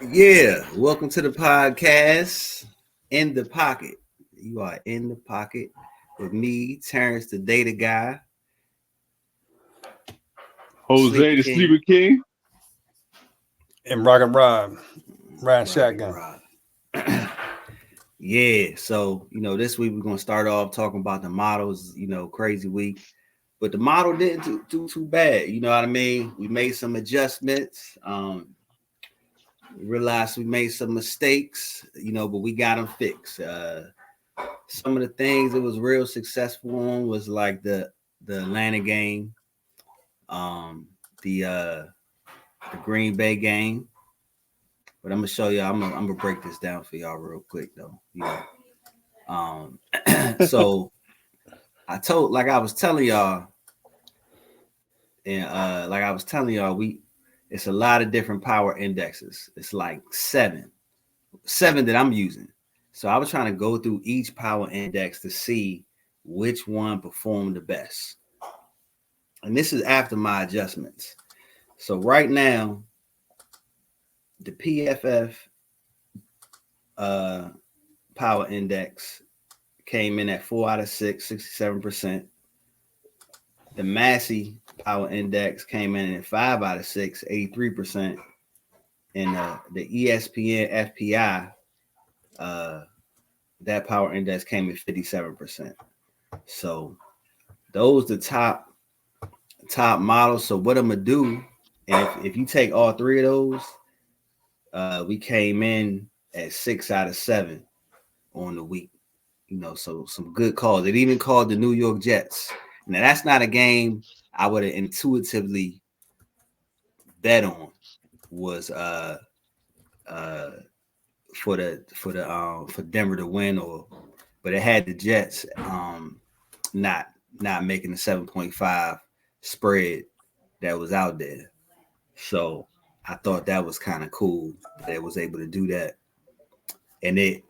Yeah, welcome to the podcast. In the pocket. You are in the pocket with me, Terrence, the data guy, Jose Sleeper the King, Sleeper King. And Rock and Ryan Rocket Shotgun. Rod. Yeah, so this week we're gonna start off talking about the models. Crazy week, but the model didn't do too bad. You know what I mean? We made some adjustments. We realized we made some mistakes. But we got them fixed. Some of the things it was real successful on was like the Atlanta game, um, the Green Bay game. But I'm gonna show y'all. I'm gonna break this down for y'all real quick though. So like I was telling y'all, and like I was telling y'all, it's a lot of different power indexes. It's like seven that I'm using. So I was trying to go through each power index to see which one performed the best. And this is after my adjustments. So right now, the PFF power index came in at 4 out of 6, 67%. The Massey power index came in at 5 out of 6, 83%. And the ESPN FPI, that power index came in 57%. So those the top models. So what I'm gonna do, and if you take all three of those, we came in at 6 out of 7 on the week. So some good calls. It even called the New York Jets. Now that's not a game I would have intuitively bet on. Was for Denver to win, but it had the Jets not making the 7.5 spread that was out there. So I thought that was kind of cool that it was able to do that, and it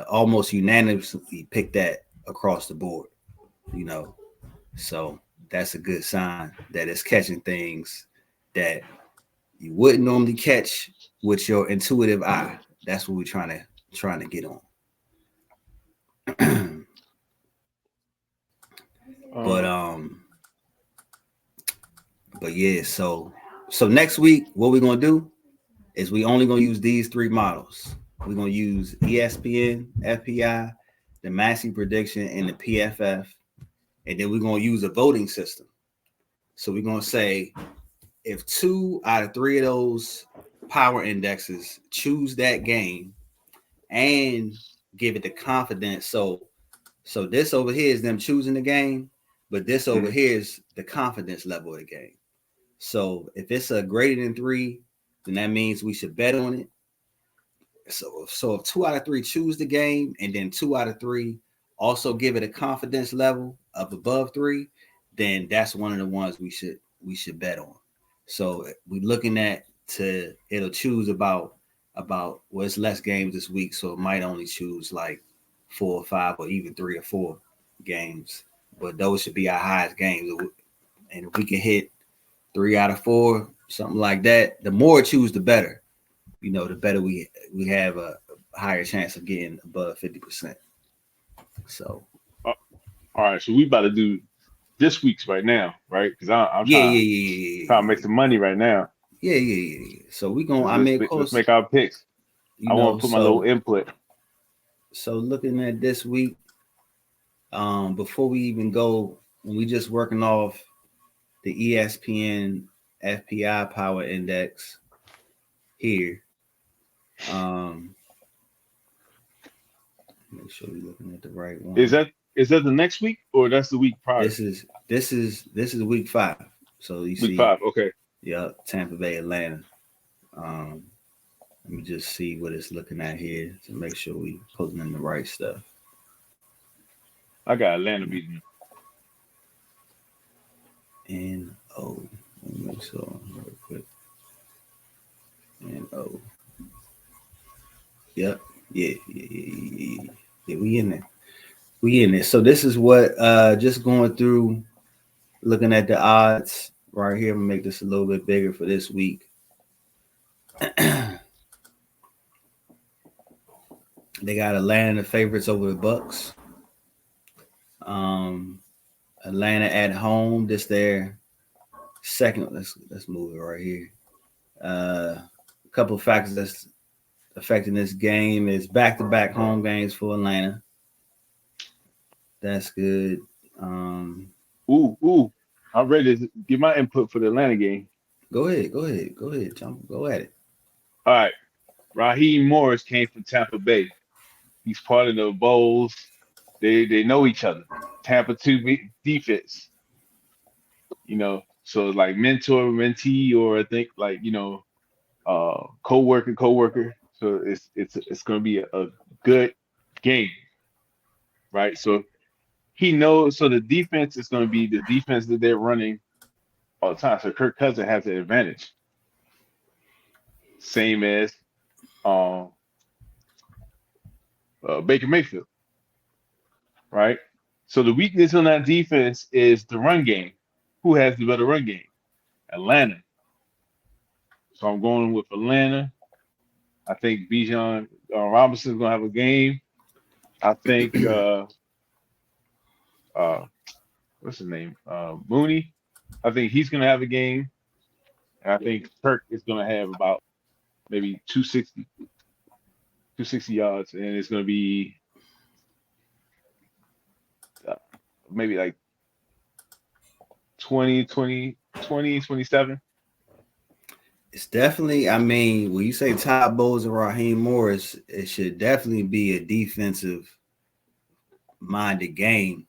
almost unanimously picked that across the board. So that's a good sign that it's catching things that you wouldn't normally catch with your intuitive eye. That's what we're trying to get on. But yeah, so next week what we're gonna do is we only gonna use these three models. We're gonna use ESPN, FPI, the Massey prediction, and the PFF, and then we're gonna use a voting system. So we're gonna say if 2 out of 3 of those power indexes choose that game and give it the confidence. So this over here is them choosing the game, but this over here is the confidence level of the game. So if it's a greater than 3, then that means we should bet on it. So if 2 out of 3 choose the game, and then 2 out of 3 also give it a confidence level of above 3, then that's one of the ones we should bet on. So we're looking at it'll choose about well, it's less games this week, so it might only choose like 4 or 5 or even 3 or 4 games. But those should be our highest games. And if we can hit 3 out of 4, something like that, the more it choose, the better. The better we have a higher chance of getting above 50%. So, All right, so we about to do this week's right now, right? Because I'm trying to make some money right now. Yeah. So we gonna. Let's make our picks. I want to put my little input. So looking at this week, before we even go, when we just working off the ESPN FPI power index here. Make sure we're looking at the right one. Is that the next week or that's the week prior? This is week 5. So you see week 5, okay. Yeah, Tampa Bay, Atlanta. Let me just see what it's looking at here to make sure we putting in the right stuff. I got Atlanta beating them. Let me make sure real quick. Yep. Yeah. We in there. So this is what just going through, looking at the odds right here. I'm gonna make this a little bit bigger for this week. They got Atlanta the favorites over the Bucks. Atlanta at home. This their second. Let's move it right here. A couple of factors that's affecting this game is back-to-back home games for Atlanta. That's good. Ooh. I'm ready to give my input for the Atlanta game. Go ahead. Jump. Go at it. All right. Raheem Morris came from Tampa Bay. He's part of the Bulls. They know each other. Tampa 2 defense. So like mentor, mentee, or I think like co-worker. So it's going to be a good game, right? So he knows. So the defense is going to be the defense that they're running all the time. So Kirk Cousins has the advantage, same as um, Baker Mayfield, right? So the weakness on that defense is the run game. Who has the better run game? Atlanta. So I'm going with Atlanta. I think Bijan Robinson's gonna have a game. I think what's his name? Mooney. I think he's gonna have a game. And I think Kirk is gonna have about maybe 260 yards, and it's gonna be maybe like 27. It's definitely. I mean, when you say Todd Bowles and Raheem Morris, it should definitely be a defensive-minded game.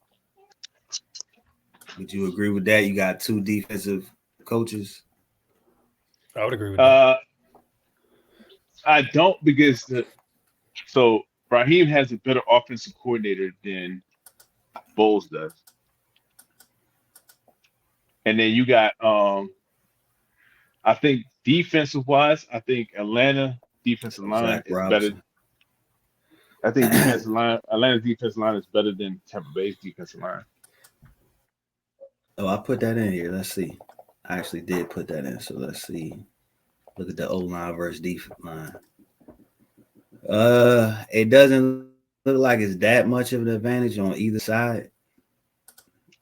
Would you agree with that? You got two defensive coaches. I would agree with that. I don't because so Raheem has a better offensive coordinator than Bowles does. And then you got I think defensive wise, I think Atlanta's defensive line Zach is better. Robinson. I think Atlanta's defensive line is better than Tampa Bay's defensive line. Oh, I put that in here. Let's see. I actually did put that in. So let's see. Look at the O line versus defense line. It doesn't look like it's that much of an advantage on either side,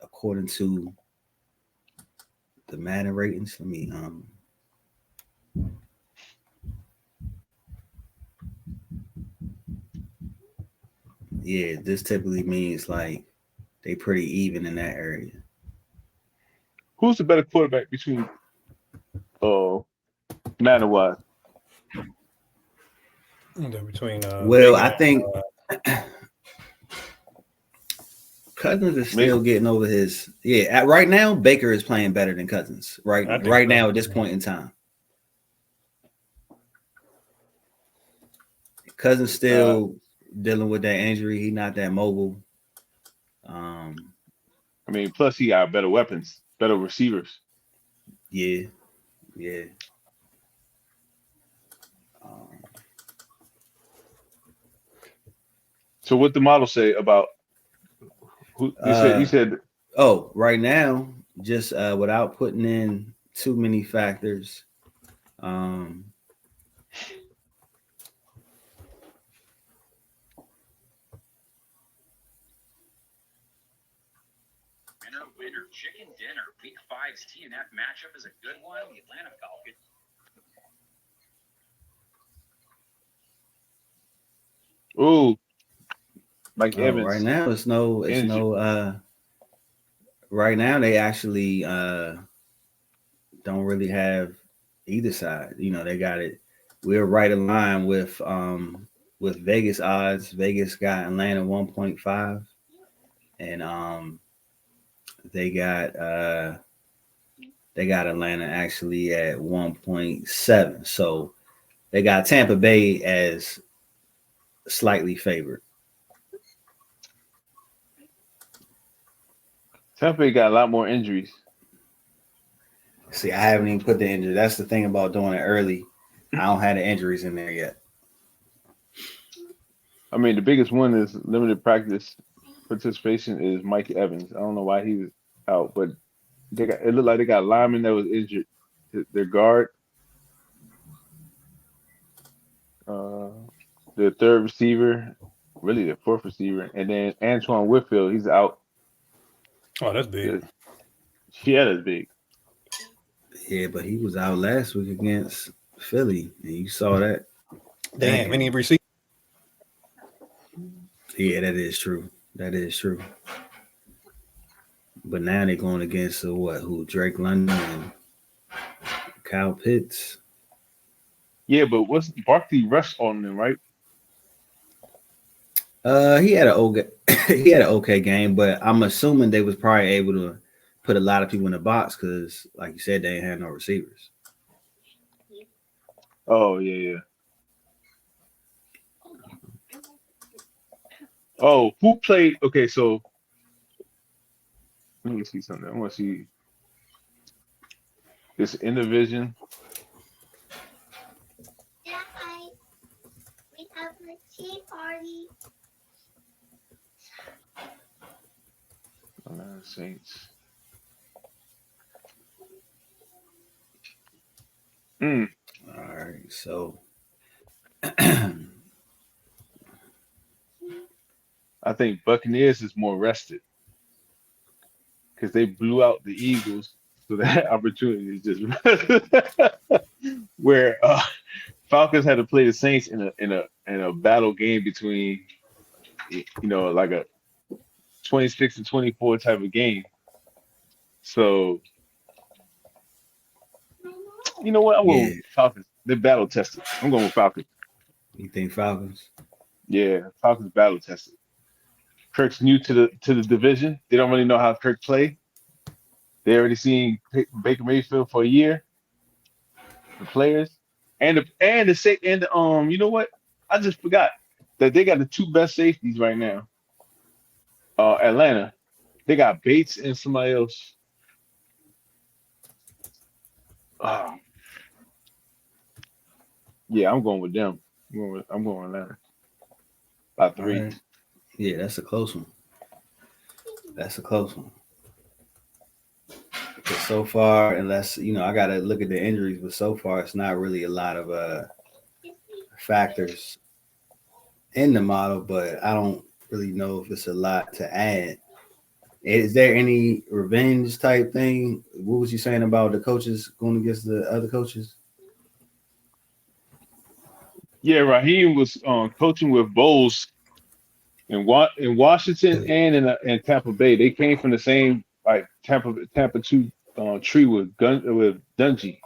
according to the Madden ratings. Let me yeah, this typically means like they pretty even in that area. Who's the better quarterback between Madden wise? Between Well, Baker I think Cousins is still Maybe. getting over his. Yeah, right now Baker is playing better than Cousins. I think Right now Cousins- at this point in time, Cousins still dealing with that injury. He's not that mobile. I mean, plus he got better weapons, better receivers. Yeah. Um, So what the model say about who you said Oh, right now, just without putting in too many factors. Winner chicken dinner. Week 5's TNF matchup is a good one. The Atlanta Falcons. Mike Evans. Right now it's no right now they actually don't really have either side. They got it. We're right in line with Vegas odds. Vegas got Atlanta 1.5, and they got Atlanta actually at 1.7. So they got Tampa Bay as slightly favored. Tampa Bay got a lot more injuries. See, I haven't even put the injury. That's the thing about doing it early. I don't have the injuries in there yet. I mean, the biggest one is limited practice participation is Mike Evans. I don't know why he was out, but it looked like they got a lineman that was injured. Their guard, the third receiver, really the fourth receiver, and then Antoine Whitfield, he's out. Oh, that's big. Yeah, that's big. Yeah, but he was out last week against Philly, and you saw that. They ain't have any receivers. Yeah, that is true. That is true. But now they're going against who? Drake London and Kyle Pitts. Yeah, but what's Barkley rushed on them, right? He had an okay game, but I'm assuming they was probably able to put a lot of people in the box because, like you said, they ain't had no receivers. Oh yeah. Oh, who played? Okay, so let me see something. I want to see this in division. We have a tea party. Saints. All right, so I think Buccaneers is more rested because they blew out the Eagles, so that opportunity is just where Falcons had to play the Saints in a battle game between like a 26-24 type of game. So you know what? I'm going with Falcons. They're battle tested. I'm going with Falcons. You think Falcons? Yeah, Falcons battle tested. Kirk's new to the division. They don't really know how Kirk play. They already seen Baker Mayfield for a year. The players and you know what? I just forgot that they got the two best safeties right now. Atlanta, they got Bates and somebody else. Yeah, I'm going with them. I'm going with Atlanta by 3. Right. Yeah, that's a close one. But so far, unless I got to look at the injuries, but so far it's not really a lot of factors in the model. But I don't really know if it's a lot to add. Is there any revenge type thing? What was you saying about the coaches going against the other coaches? Yeah, Raheem was coaching with Bowles in Washington and in Tampa Bay. They came from the same Tampa 2 tree with Dungy.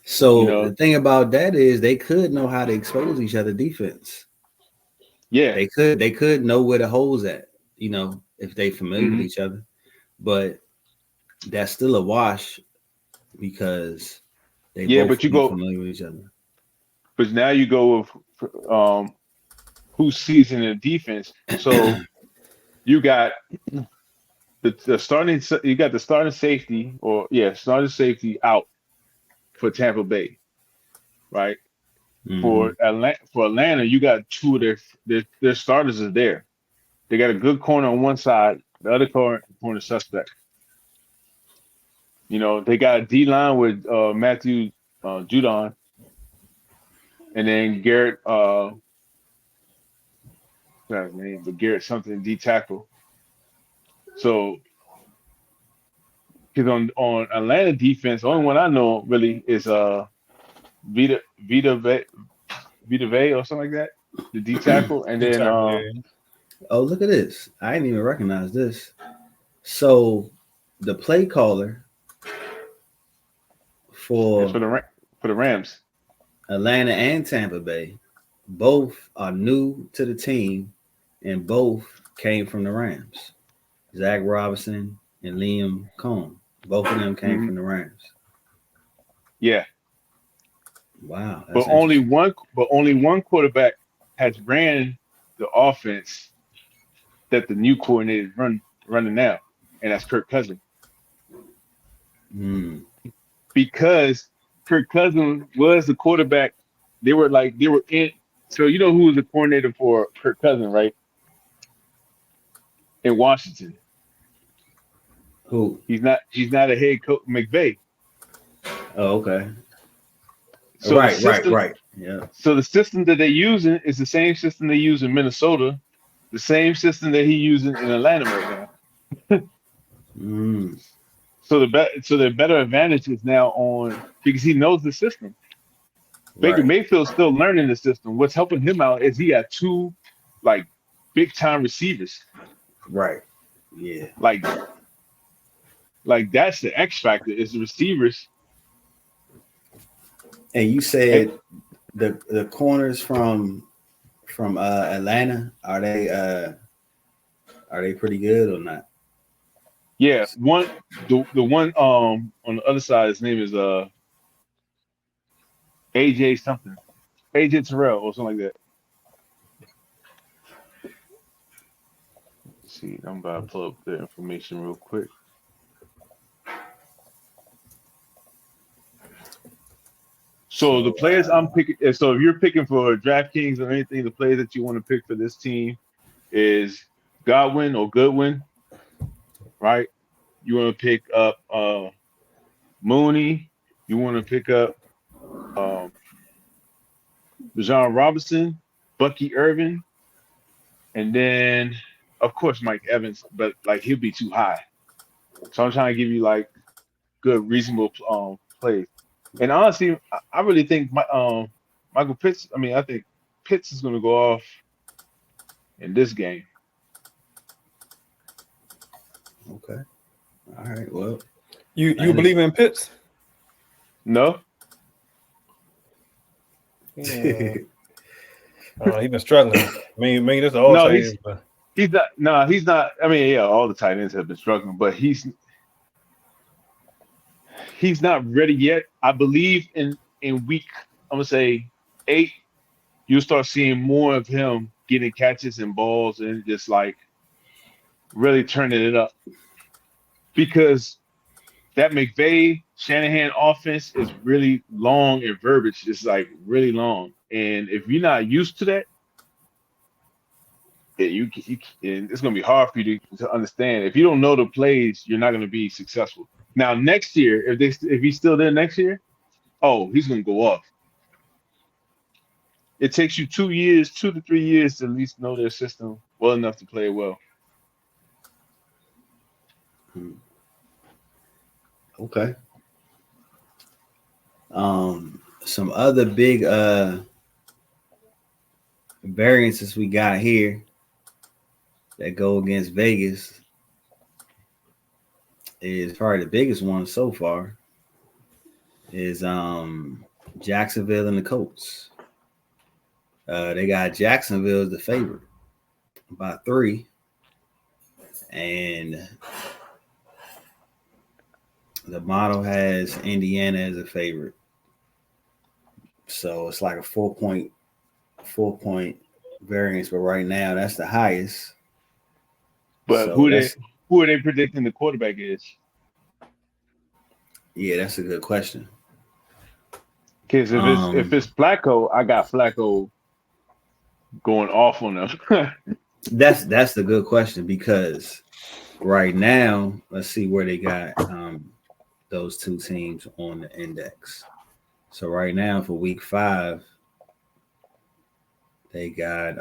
So the thing about that is they could know how to expose each other defense. Yeah, they could know where the holes at. If they familiar with each other, but that's still a wash because they both familiar with each other. But now you go with who's seasoned in defense. So you got the starting safety starting safety out for Tampa Bay, right? For Atlanta, you got two of their starters are there. They got a good corner on one side, the other corner suspect. They got a D line with Matthew Judon, and then Garrett. His name, but Garrett something D tackle. So, because on Atlanta defense, the only one I know really is Vita Vey or something like that, the D tackle, and then oh, look at this! I didn't even recognize this. So, the play caller for the Rams, Atlanta and Tampa Bay, both are new to the team, and both came from the Rams. Zach Robinson and Liam Cohn, both of them came from the Rams. Yeah. Wow. But only one quarterback has ran the offense that the new coordinator is running now, and that's Kirk Cousins. Because Kirk Cousins was the quarterback. They were in. So who was the coordinator for Kirk Cousins, right? In Washington. Who? He's not a head coach, McVay. Oh, okay. So the Right. system, Yeah. so the system that they're using is the same system they use in Minnesota, the same system that he's using in Atlanta right now. Mm, So the better advantage is now on because he knows the system. Baker right. Mayfield's still learning the system. What's helping him out is he got two like big time receivers. Right. Yeah. Like that's the X factor is the receivers. And you And said the corners from Atlanta are they pretty good or not? yeah, the one on the other side, his name is AJ something. AJ Terrell or something like that. Let's see, I'm about to pull up the information real quick. So the So players I'm picking, so if you're picking for DraftKings or anything, the players that you want to pick for this team is Godwin or Goodwin, right? You want to pick up Mooney. You want to pick up um, Bijan Robinson, Bucky Irvin, and then of course Mike Evans, but like he'll be too high. So I'm trying to give you like good, reasonable plays. And honestly, I really think Michael Pitts. I mean, I think Pitts is going to go off in this game. okay. All right. Well, You and believe in Pitts? No, Yeah. He's been struggling. I mean, that's all no, tight ends, but he's not. No, he's not. I mean, yeah, all the tight ends have been struggling, but he's not ready yet. I believe in week, I'm gonna say 8, you'll start seeing more of him getting catches and balls and just like really turning it up because that McVay Shanahan offense is really long and verbiage is like really long, and if you're not used to that, it's gonna be hard for you to understand. If you don't know the plays, you're not gonna be successful. Now next year, if he's still there next year, oh, he's gonna go off. It takes you 2 years, 2 to 3 years to at least know their system well enough to play it well. okay. Some other big variances we got here that go against Vegas is probably the biggest one so far is Jacksonville and the Colts. They got Jacksonville as the favorite by 3, and the model has Indiana as a favorite. So it's like a 4-point variance, but right now that's the highest. But So who are they predicting the quarterback is? Yeah, that's a good question. Because if it's Flacco, I got Flacco going off on them. That's the good question because right now, let's see where they got those two teams on the index. So right now for week 5, they got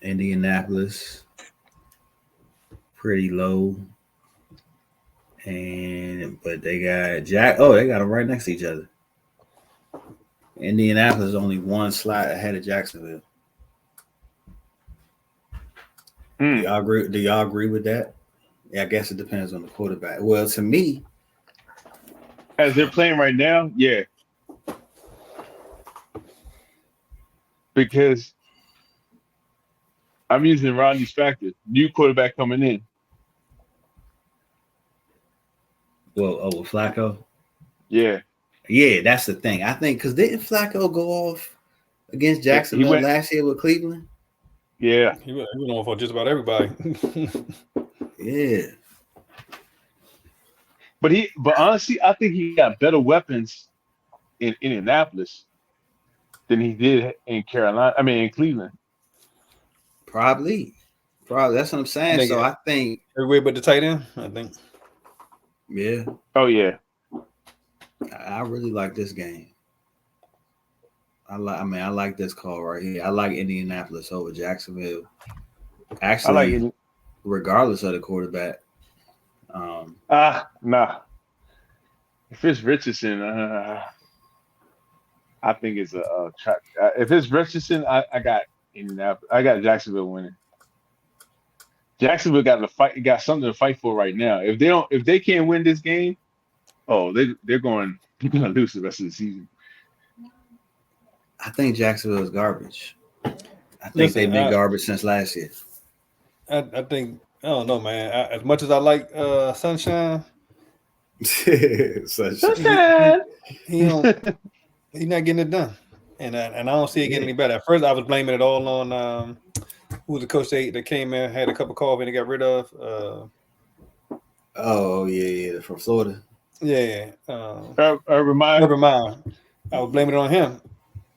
Indianapolis pretty low. But they got they got them right next to each other. Indianapolis is only one slot ahead of Jacksonville. Do y'all agree with that? Yeah, I guess it depends on the quarterback. Well, to me, As they're playing right now, yeah. Because I'm using Rodney's factor, new quarterback coming in. with Flacco, Yeah. yeah, that's the thing. I think because didn't Flacco go off against He Jacksonville went, last year with Cleveland? yeah. he went on for just about everybody. Yeah. But honestly, I think he got better weapons in Indianapolis than he did in Carolina. I mean, in Cleveland. Probably. That's what I'm saying. So I think everywhere but the tight end, I think. yeah. Oh yeah. I really like this game. I like this call right here. I like Indianapolis over Jacksonville. I Actually, like it. regardless of the quarterback. Nah. If it's Richardson, I think it's a trap. If it's Richardson, I got Indianapolis. I got Jacksonville winning. Jacksonville got to fight. Got something to fight for right now. If they can't win this game, they're going to lose the rest of the season. I think Jacksonville is garbage. I think Listen, they've been garbage since last year. I think I don't know, man. As much as I like Sunshine, Sunshine. he don't. He's not getting it done, and I don't see it getting any better. At first, I was blaming it all on who was the coach that came in, had a cup of coffee, and they got rid of. Oh yeah, from Florida. Yeah, Urban Meyer. Urban Meyer. I was blaming it on him.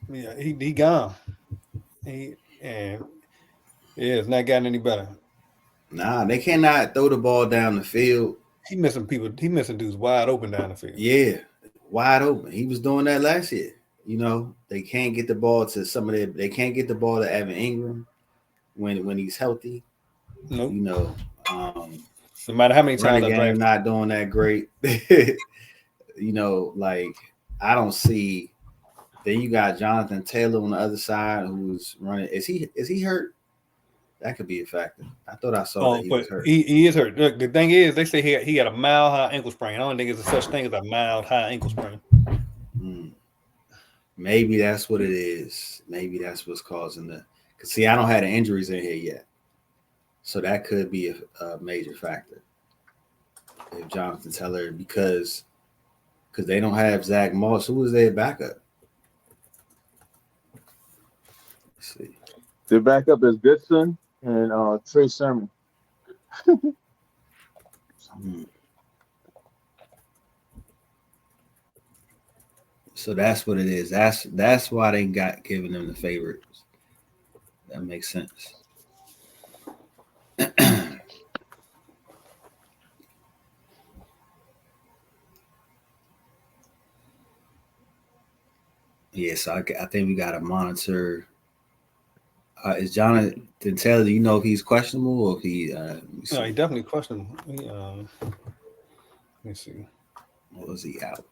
Yeah, he gone. It's not gotten any better. Nah, they cannot throw the ball down the field. He missing dudes wide open down the field. Yeah, wide open. He was doing that last year. You know, they can't get the ball to they can't get the ball to Evan Ingram when he's healthy. Nope. You know, no matter how many times running game not doing that great. You know, like I don't see. Then you got Jonathan Taylor on the other side who's running. Is he hurt? That could be a factor. I thought I saw that he was hurt. He is hurt. Look, the thing is, they say he got a mild high ankle sprain. I don't think there's such thing as a mild high ankle sprain. Maybe that's what it is. Maybe that's what's causing the. Cause see, I don't have the injuries in here yet, so that could be a major factor. If Jonathan Taylor, because they don't have Zach Moss, who was their backup? Let's see. Their backup is Goodson and Trey Sermon. So that's what it is. That's why they got giving them the favorites. That makes sense. Yeah, so I think we got to monitor. Is Jonathan Taylor? Do you know if he's questionable or if he? No, he definitely questionable. Let me see. Or was he out?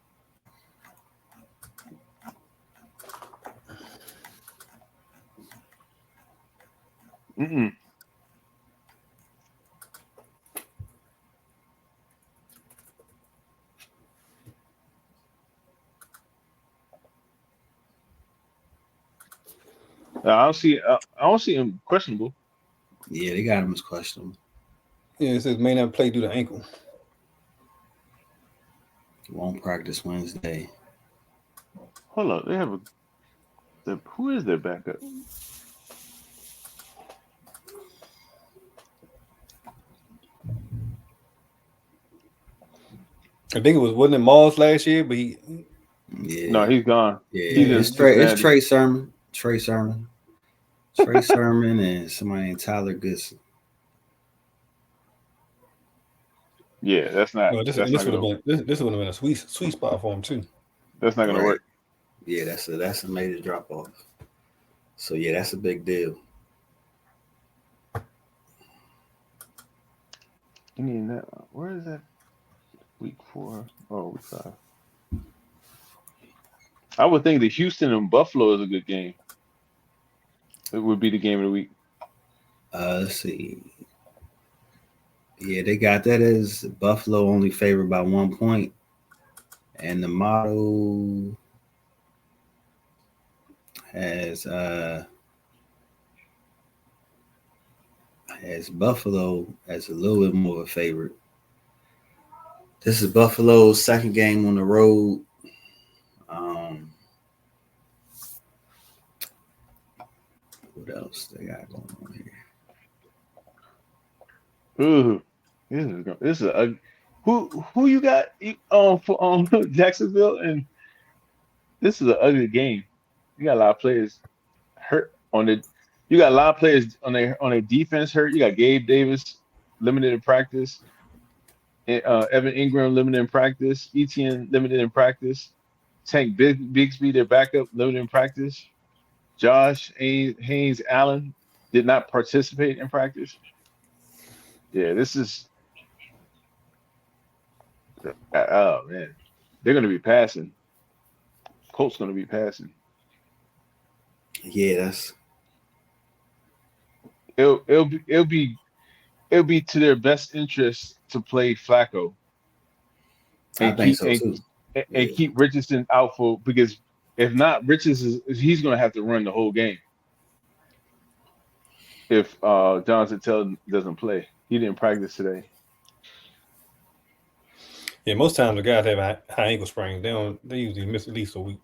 I don't see him questionable. Yeah, they got him as questionable. Yeah, it says may not play due to ankle. Won't practice Wednesday. Hold on, they have who is their backup? I think wasn't it Moss last year, but No, he's gone. Yeah, it's Trey Sermon. Trey Sermon and somebody named Tyler Goodson. Yeah, that's not. This would have been a sweet spot for him too. That's not gonna work. Yeah, that's a major drop off. So yeah, that's a big deal. Where is that? Week 4. Oh, week 5. I would think that Houston and Buffalo is a good game. It would be the game of the week. Let's see. Yeah, they got that as Buffalo only favored by 1 point. And the model has Buffalo as a little bit more of a favorite. This is Buffalo's second game on the road. What else they got going on here? Ooh, this is a who you got for Jacksonville, and this is an ugly game. You got a lot of players hurt on the. You got a lot of players on their defense hurt. You got Gabe Davis limited in practice. Evan Ingram limited in practice. Etienne limited in practice. Tank Bigsby, their backup, limited in practice. Josh Haynes Allen did not participate in practice. Yeah, this is oh man, they're going to be passing. Colts going to be passing. Yeah, that's. It'll be to their best interest to play Flacco I and think so too. Yeah, keep Richardson out for because if not, Richardson he's going to have to run the whole game if Jonathan Taylor doesn't play. He didn't practice today. Yeah, most times the guys have high ankle sprains. They usually miss at least a week.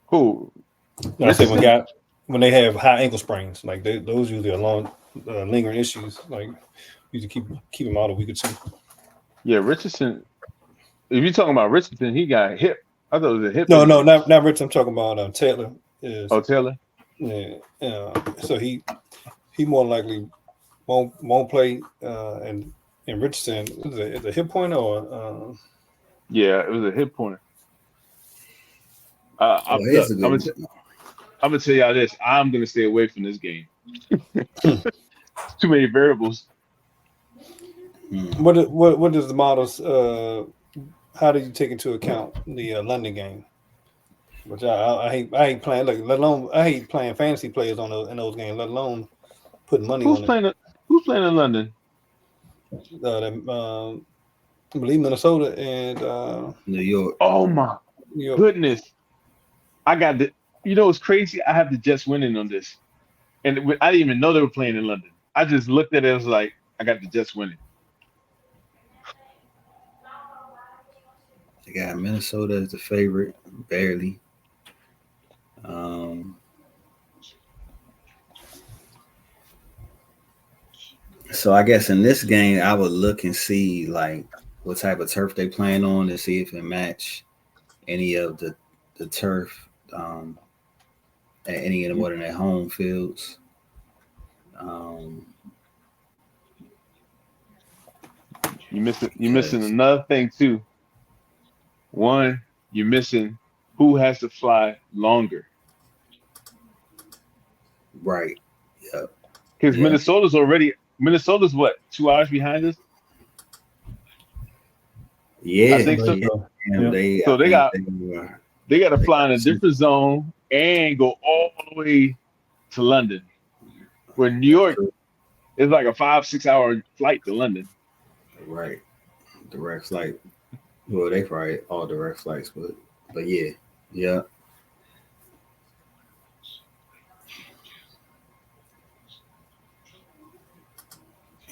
Who? No, I say Richardson? when they have high ankle sprains, like those usually are long, lingering issues. Like you keep them out a week or two. Yeah, Richardson. If you're talking about Richardson, he got hip. I thought it was a hip No, injury. not Rich. I'm talking about Taylor. Oh, Taylor. Yeah. So he more likely won't play. And Richardson is a hip point or Yeah, it was a hip pointer. well, here's a I'm good. gonna tell y'all this. I'm gonna stay away from this game. Too many variables. What does the models? How do you take into account the London game? Which I hate playing. Like, let alone I hate playing fantasy players in those games. Let alone putting money Who's on it. playing? Who's playing in London? I believe Minnesota and New York. Oh my New York. goodness! I got the. You know, it's crazy. I have the Jets winning on this, and I didn't even know they were playing in London. I just looked at it. I was like, I got the Jets winning. They got Minnesota as the favorite, barely. So I guess in this game, I would look and see like what type of turf they playing on to see if it match any of the turf at any of one of their home fields. You missing another thing too. One, you're missing who has to fly longer Right. Yep. because Yeah. Minnesota's what 2 hours behind us. Yeah. I think so. Yeah. Yeah. So they got to fly in a some- different zone and go all the way to London, where New York is like a 5-6 hour flight to London. Right. Direct flight. Well, they probably all direct flights, but yeah. Yeah.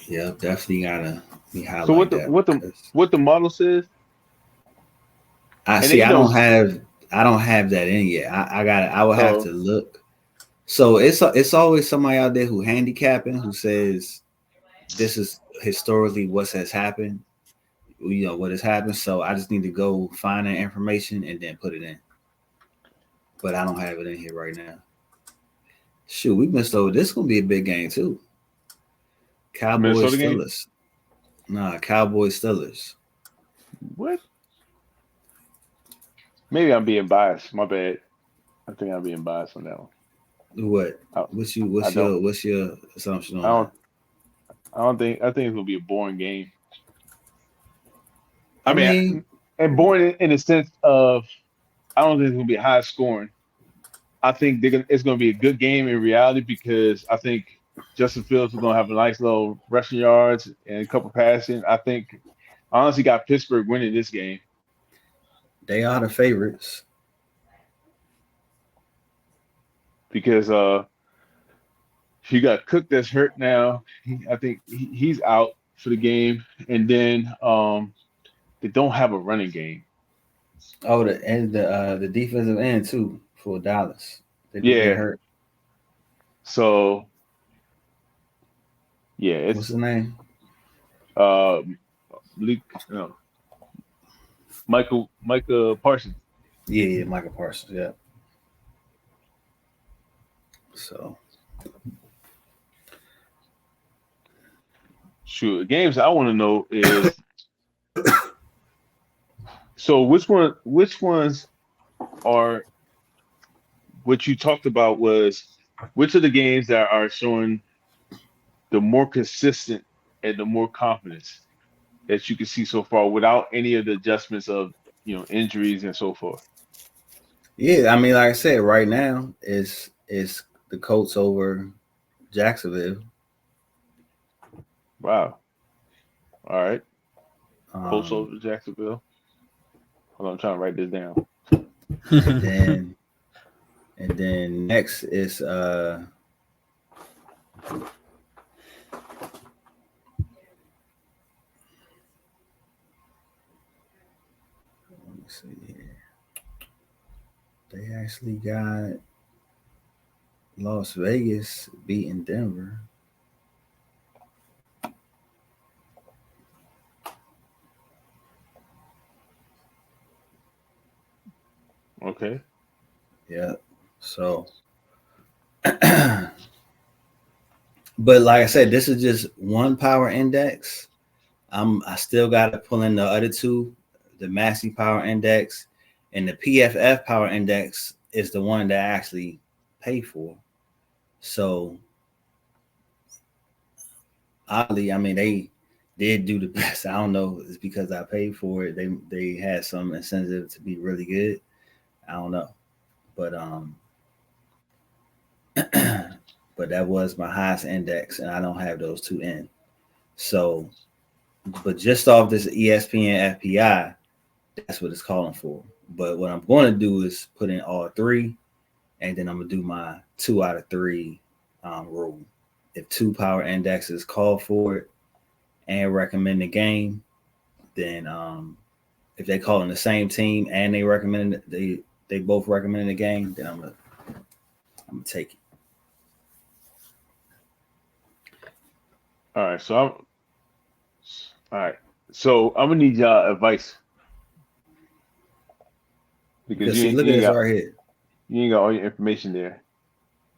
Yeah, definitely gotta be highlight So that. what the model says? I And see. then, I don't have that in yet. I will have Oh. to look. So it's always somebody out there who handicapping who says this is historically what has happened. You know what has happened. So I just need to go find that information and then put it in. But I don't have it in here right now. Shoot, we missed over. This is gonna be a big game too. Cowboys Minnesota game? Steelers. Nah, Cowboys Steelers. What? Maybe I'm being biased. My bad. I think I'm being biased on that one. What? What's your assumption on that? I think it's gonna be a boring game. I mean, and boring in the sense of I don't think it's gonna be high scoring. I think it's gonna be a good game in reality because I think Justin Fields is gonna have a nice little rushing yards and a couple passing. I think I honestly got Pittsburgh winning this game. they are the favorites. Because you got Cook that's hurt now. I think he's out for the game, and then they don't have a running game. Oh, the defensive end too for Dallas. They Yeah. get hurt. So yeah, What's it's his name? Micah Parsons. Yeah, Michael Parsons. Yeah. So Shoot, the games I want to know is so which ones are what you talked about was which of the games that are showing the more consistent and the more confidence that you can see so far without any of the adjustments of injuries and so forth. Yeah, I mean, like I said, right now it's the Colts over Jacksonville. Wow. All right. Colts Um, over Jacksonville. Hold on, I'm trying to write this down. and then next is let me see here. They actually got Las Vegas beating Denver. Okay. Yeah. So but like I said, this is just one power index. I still got to pull in the other two, the Massey Power Index and the PFF Power Index is the one that I actually pay for. So oddly, I mean they did do the best. I don't know, it's because I paid for it. They had some incentive to be really good. I don't know, but but that was my highest index, and I don't have those two in. So, but just off this ESPN FPI, that's what it's calling for. But what I'm going to do is put in all three, and then I'm going to do my 2 out of 3 rule. If 2 power indexes call for it and recommend the game, then if they call in the same team and they both recommend the game, then I'm gonna take it. All right. So I'm gonna need y'all advice because Because see, look at this right here. you ain't got all your information there.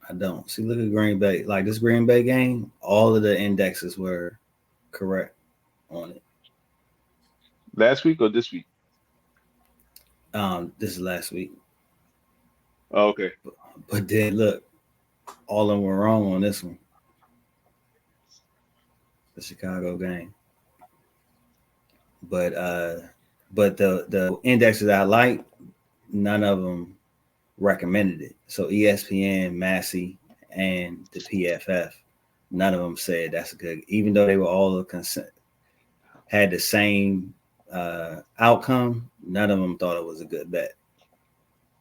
I don't see. Look at Green Bay. Like this Green Bay game, all of the indexes were correct on it. Last week or this week? This is last week. Oh, okay. But then look, all of them were wrong on this one. The Chicago game. But the indexes I like, none of them recommended it. So ESPN, Massey, and the PFF, none of them said that's good. Even though they were all had the same outcome, none of them thought it was a good bet.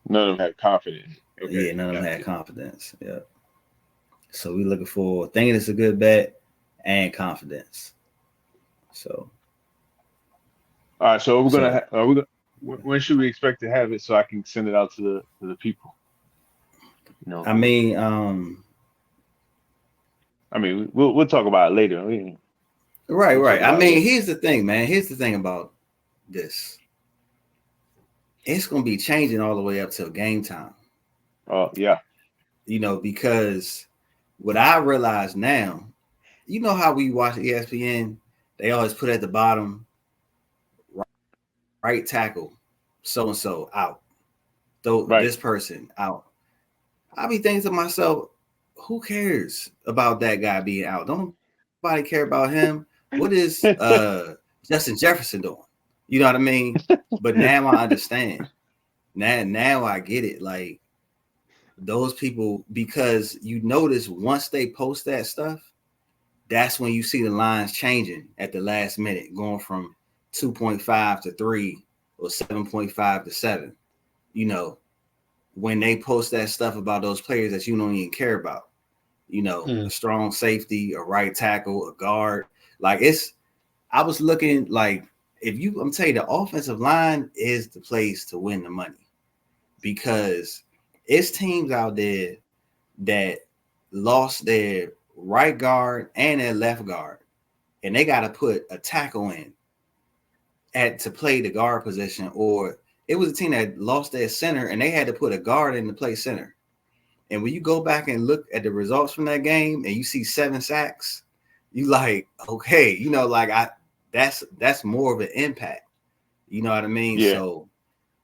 None of them had confidence. Okay. Yeah, none of them had confidence. Yeah. So we looking for thinking it's a good bet and confidence. So. All right. So when should we expect to have it so I can send it out to the people? I mean, we'll talk about it later. Right. I mean, here's the thing, man. Here's the thing about this. It's gonna be changing all the way up till game time. Oh yeah. Because what I realize now, how we watch ESPN, they always put at the bottom, right tackle, so and so out. This person out. I be thinking to myself, who cares about that guy being out? Don't nobody care about him. What is Justin Jefferson doing? You know what I mean? But now I understand. Now I get it. Like those people, because you notice once they post that stuff, that's when you see the lines changing at the last minute, going from 2.5 to 3 or 7.5 to 7. When they post that stuff about those players that you don't even care about, a strong safety, a right tackle, a guard. Like I was looking like I'm telling you, the offensive line is the place to win the money because it's teams out there that lost their right guard and their left guard, and they got to put a tackle in to play the guard position, or it was a team that lost their center and they had to put a guard in to play center. And when you go back and look at the results from that game and you see 7 sacks, you like, okay, like that's more of an impact. You know what I mean? Yeah. So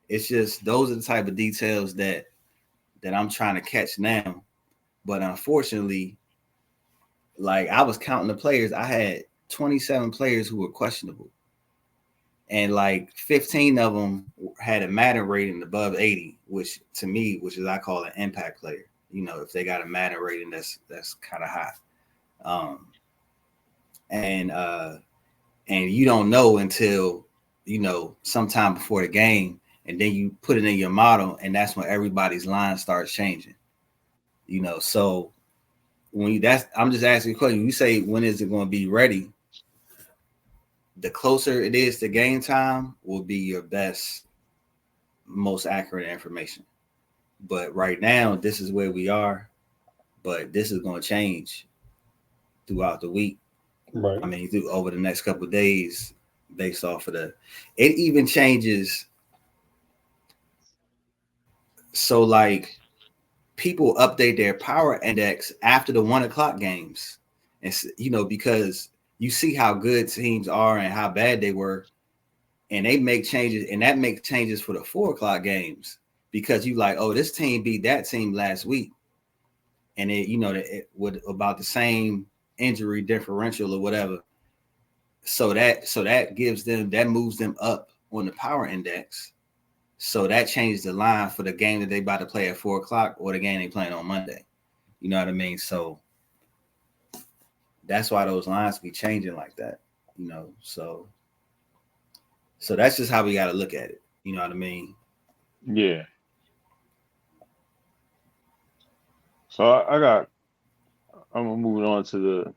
it's just those are the type of details that I'm trying to catch now. But unfortunately, like I was counting the players, I had 27 players who were questionable. And like 15 of them had a Madden rating above 80, which to me, which is I call an impact player. If they got a Madden rating that's kind of high. Um, and you don't know until sometime before the game, and then you put it in your model, and that's when everybody's line starts changing. So I'm just asking a question. You say when is it going to be ready? The closer it is to game time will be your best, most accurate information. But right now, this is where we are. But this is going to change throughout the week. Right. I mean, over the next couple of days, based off of it even changes. So, like, people update their power index after the 1:00 games, and because you see how good teams are and how bad they were, and they make changes, and that makes changes for the 4:00 games because you like, oh, this team beat that team last week, and it would about the same injury differential or whatever. So that moves them up on the power index. So that changes the line for the game that they about to play at 4:00 or the game they playing on Monday. You know what I mean? So that's why those lines be changing like that. So that's just how we got to look at it. You know what I mean? Yeah. So I'm moving on to the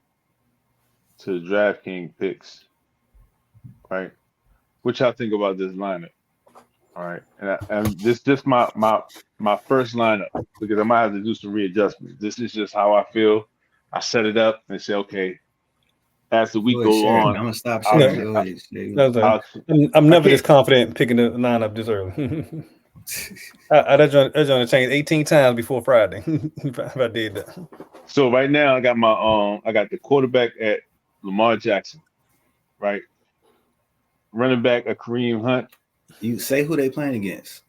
DraftKings picks, right? What y'all think about this lineup? All right, and this just my first lineup because I might have to do some readjustments. This is just how I feel. I set it up and say, okay, as the week Go ahead, goes share. I'm on, gonna stop I'll, sharing. Yeah. Go ahead, share. That's right. I'll, I'm I never this can't. confident picking the lineup this early. That's going to change 18 times before Friday if I did that. So right now I got I got the quarterback at Lamar Jackson, right? Running back a Kareem Hunt. You say who they playing against.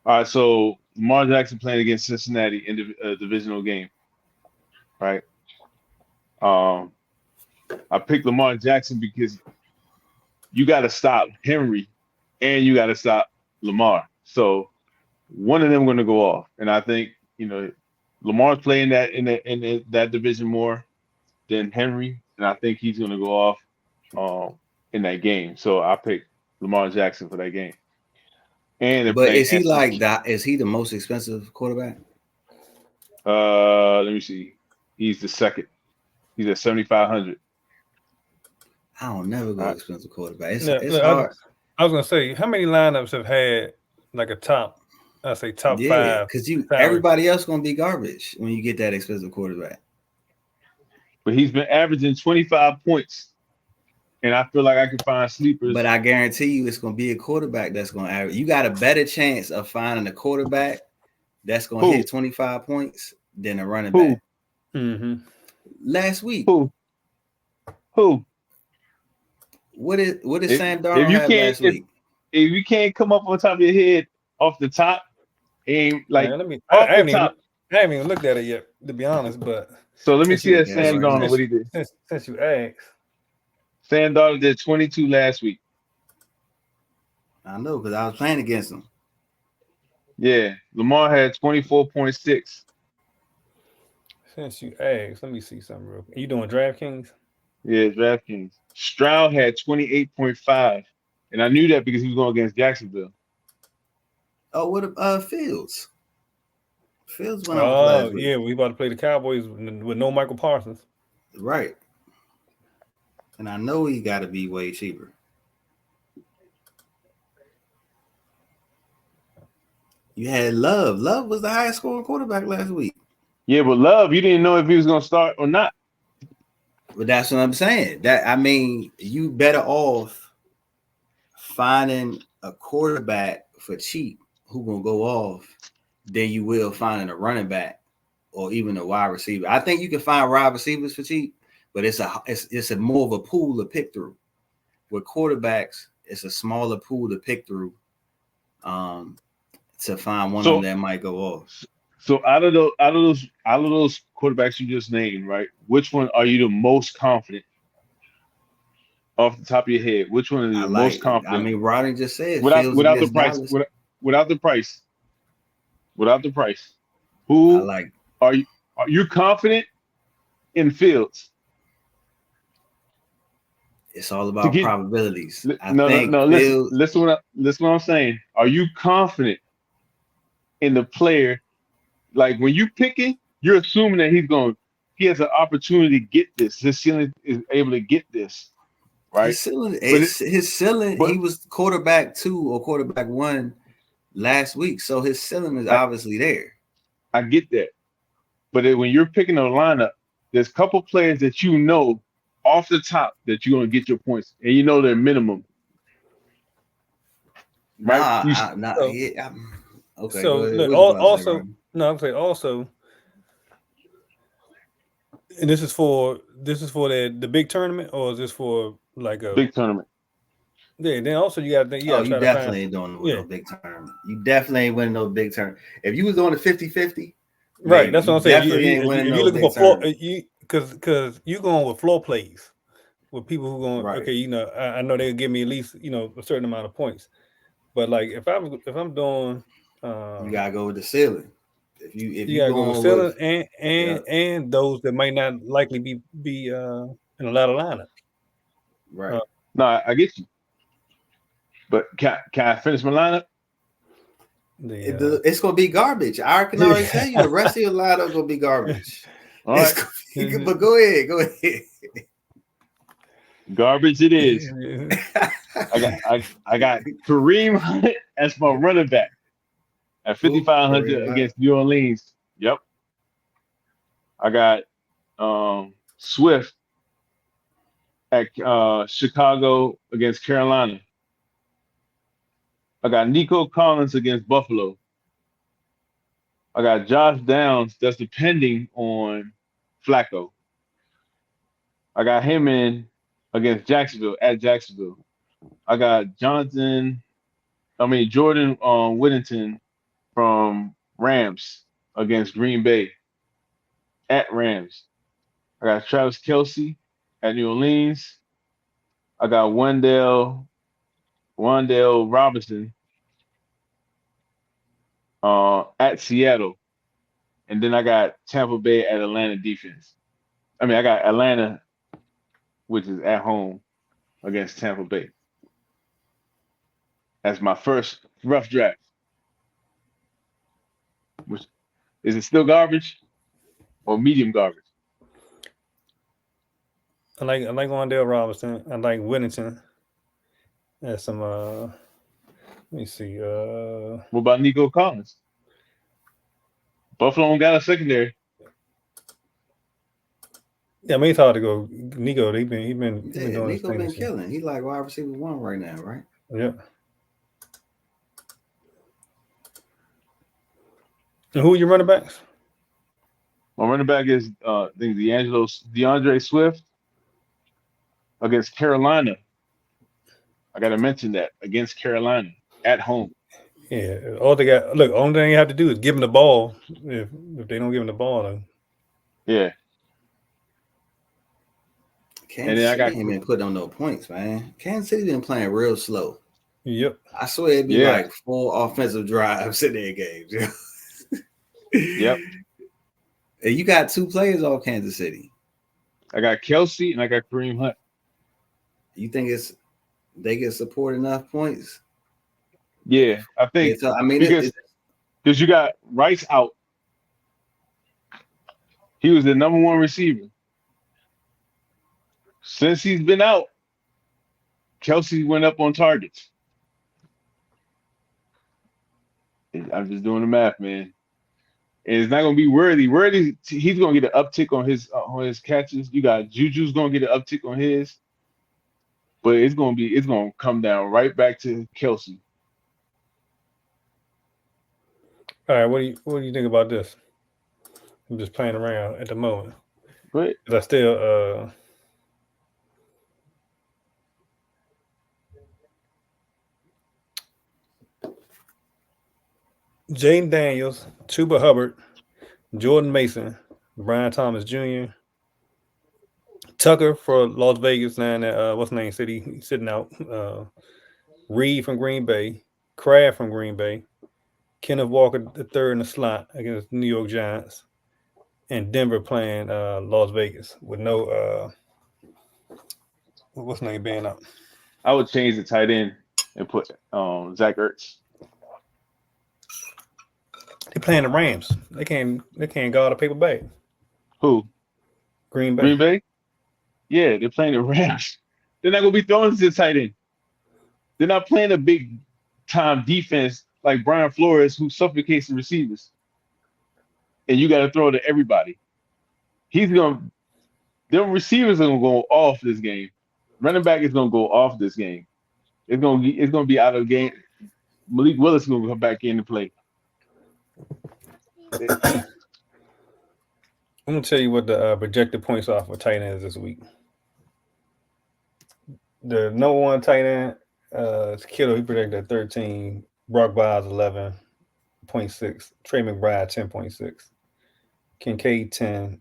All right, so Lamar Jackson playing against Cincinnati in the divisional game, right? Um, I picked Lamar Jackson because you got to stop Henry and you got to stop Lamar. So one of them going to go off, and I think Lamar's playing that in that division more than Henry, and I think he's going to go off in that game. So I picked Lamar Jackson for that game. And they're But playing is he Anthony. like that? Is he the most expensive quarterback? Let me see. He's the second. He's at 7,500. I don't never go expensive quarterback. It's Look, hard. I was going to say, how many lineups have had like a top Yeah, five? because everybody else gonna be garbage when you get that expensive quarterback. But he's been averaging 25 points. And I feel like I can find sleepers. But I guarantee you it's gonna be a quarterback that's gonna average. You got a better chance of finding a quarterback that's gonna hit 25 points than a running back. Mm-hmm. Last week. Who? What did Sam Darnold have last week? If you can't come up on top of your head off the top, ain't like Man, I haven't even looked at it yet, to be honest. But so let me see that Sam Darnold what he did. Since you asked, Sam Darnold did 22 last week. I know because I was playing against him. Yeah, Lamar had 24.6. Since you asked, let me see something real quick. Are you doing DraftKings? Yeah, DraftKings. Stroud had 28.5. And I knew that because he was going against Jacksonville. Oh, what Fields? Fields went off last week. Yeah, we about to play the Cowboys with no Michael Parsons. Right. And I know he got to be way cheaper. You had Love. Love was the highest scoring quarterback last week. Yeah, but Love, you didn't know if he was going to start or not. But that's what I'm saying. You better off finding a quarterback for cheap who gonna go off than you will finding a running back or even a wide receiver. I think you can find wide receivers for cheap, but it's a more of a pool to pick through. With quarterbacks, it's a smaller pool to pick through. To find one of them that might go off. So out of those quarterbacks you just named, right? Which one are you the most confident off the top of your head? Which one are you the most confident? I mean, Rodney just said without the price, without the price. Who are you confident in Fields? It's all about probabilities. Listen what I'm saying. Are you confident in the player? Like when you picking, you're assuming that he has an opportunity to get this. His ceiling is able to get this, right? His ceiling. He was quarterback 2 or quarterback 1 last week, so his ceiling is obviously there. I get that, but when you're picking a lineup, there's a couple players that you know off the top that you're going to get your points, and you know their minimum. Right? Okay. So look, also, I'm saying also, and this is for the big tournament, or is this for like a big tournament? Yeah. Then also you got you definitely ain't doing no big tournament. You definitely ain't winning no big tournament. If you was doing a 50-50, right? That's what I'm saying. If you're looking for floor, because you going with floor plays with people who going okay. You know, I know they'll give me at least a certain amount of points, but like if I'm doing, you gotta go with the ceiling. If you gotta go with ceiling and those that might not likely be in a lot of lineups. Right. No, I get you. But can I finish my lineup? It's gonna be garbage. I can already tell you the rest of your lineup gonna be garbage. All right. But go ahead. Garbage it is. I got Kareem Hunt as my running back at 5,500 against New Orleans. Yep. I got Swift at Chicago against Carolina. I got Nico Collins against Buffalo. I got Josh Downs. That's depending on Flacco. I got him in against Jacksonville at Jacksonville. I got Jordan Whittington from Rams against Green Bay at Rams. I got Travis Kelce at New Orleans. I got Wandale Robinson at Seattle. And then I got Tampa Bay at Atlanta defense. I mean, I got Atlanta, which is at home against Tampa Bay. That's my first rough draft. Which is it still garbage or medium garbage? I like Wandale Robinson. I like Whittington. There's some let me see. What about Nico Collins? Buffalo got a secondary. Yeah, I mean it's hard to go. Nico, he been doing Nico been killing. He's like wide receiver 1 right now, right? Yeah. And who are your running backs? My running back is I think DeAndre Swift against Carolina. I gotta mention that against Carolina at home. Yeah, only thing you have to do is give them the ball. If they don't give them the ball, then yeah. Kansas City ain't been putting on no points, man. Kansas City been playing real slow. Yep. I swear it'd be like 4 offensive drives in their games. Yep. And you got 2 players off Kansas City. I got Kelce and I got Kareem Hunt. You think they get support enough points? Yeah, I think. I mean, because you got Rice out. He was the number 1 receiver. Since he's been out, Kelce went up on targets. I'm just doing the math, man. And it's not going to be Worthy. Worthy, he's going to get an uptick on his catches. You got Juju's going to get an uptick on his. But it's going to come down right back to Kelce. All right, what do you think about this? I'm just playing around at the moment. But I still Jaden Daniels, Chuba Hubbard, Jordan Mason, Brian Thomas Jr., Tucker for Las Vegas, now that what's the name city? He's sitting out. Reed from Green Bay, Kraft from Green Bay, Kenneth Walker the third in the slot against New York Giants, and Denver playing Las Vegas with no what's the name being up. I would change the tight end and put Zach Ertz. They playing the Rams. They can't guard a paper bag. Who? Green Bay. Green Bay? Yeah, they're playing the Rams. They're not gonna be throwing to the tight end. They're not playing a big time defense like Brian Flores, who suffocates the receivers. And you got to throw to everybody. Their receivers are gonna go off this game. Running back is gonna go off this game. It's gonna be out of the game. Malik Willis is gonna come back in to play. I'm gonna tell you what the projected points are for tight ends this week. The number one tight end is Kittle. He projected at 13. Brock Bowers 11.6. Trey McBride 10.6. Kincaid 10.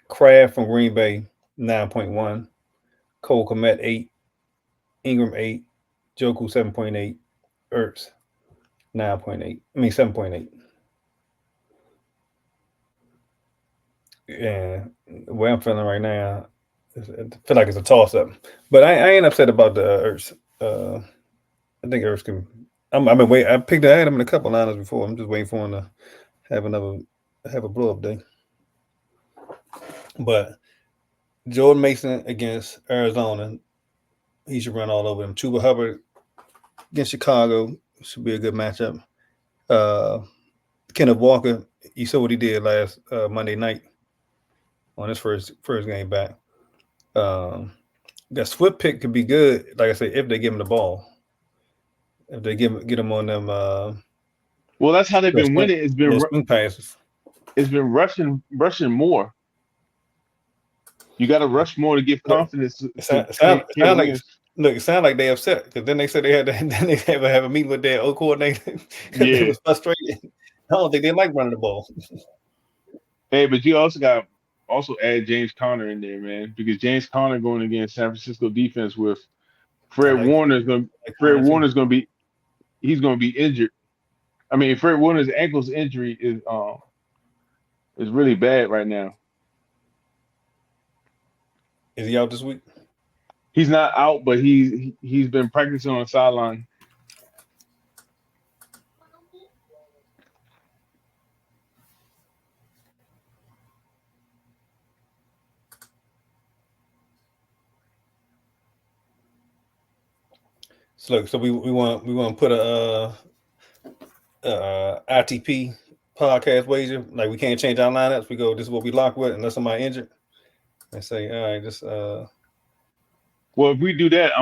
Kraft from Green Bay 9.1. Cole Kmet 8. Ingram 8. Joku 7.8. Ertz 9.8. 7.8. Yeah, the way I'm feeling right now, I feel like it's a toss-up. But I ain't upset about the Ertz. I think Ertz can. I had him in a couple liners before. I'm just waiting for him to have a blow-up day. But Jordan Mason against Arizona, he should run all over him. Chuba Hubbard against Chicago should be a good matchup. Kenneth Walker, you saw what he did last Monday night on his first game back. That Swift pick could be good, like I said, if they give him the ball. If they get him on them. Well, that's how they've been winning. It's been swing passes. It's been rushing more. You got to rush more to give confidence. It sound like they upset because then they said they had to have a meeting with their coordinator. Yeah, they was frustrated. I don't think they like running the ball. Hey, but you also add James Conner in there, man, because James Conner going against San Francisco defense with Fred Warner's going to be he's going to be injured. I mean, Fred Warner's ankles injury is really bad right now. Is he out this week? He's not out, but he's been practicing on the sideline. So look, so we want to put a ITP podcast wager. Like we can't change our lineups. We go, this is what we lock with unless somebody injured. And say, all right, just Well, if we do that,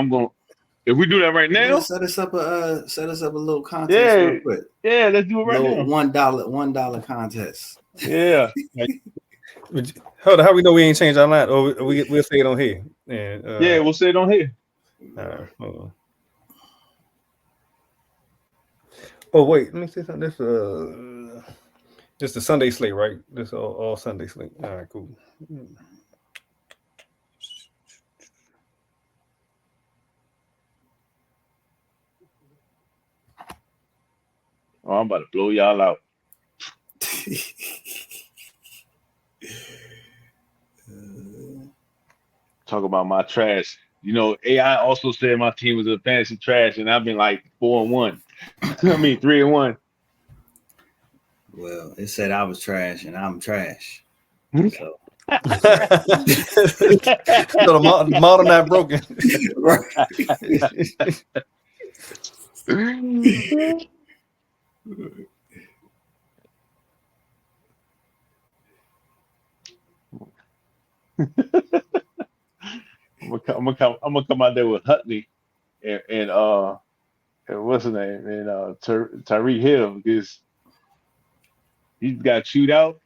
if we do that right now, set us up a little contest real quick. Yeah, let's do it right now. $1 contest. Yeah. Hold on, how we know we ain't changed our line? Or we'll say it on here. And, yeah, we'll say it on here. All right, hold on. Oh wait, let me see something. This the Sunday slate, right? This all Sunday slate. All right, cool. Oh, I'm about to blow y'all out. Talk about my trash. You know, AI also said my team was a fantasy trash, and I've been like 4-1. I mean 3-1. Well, it said I was trash, and I'm trash. So. So the model not broken. I'm gonna come out there with Hutley and what's his name, and Tyreek Hill, because he's got chewed out.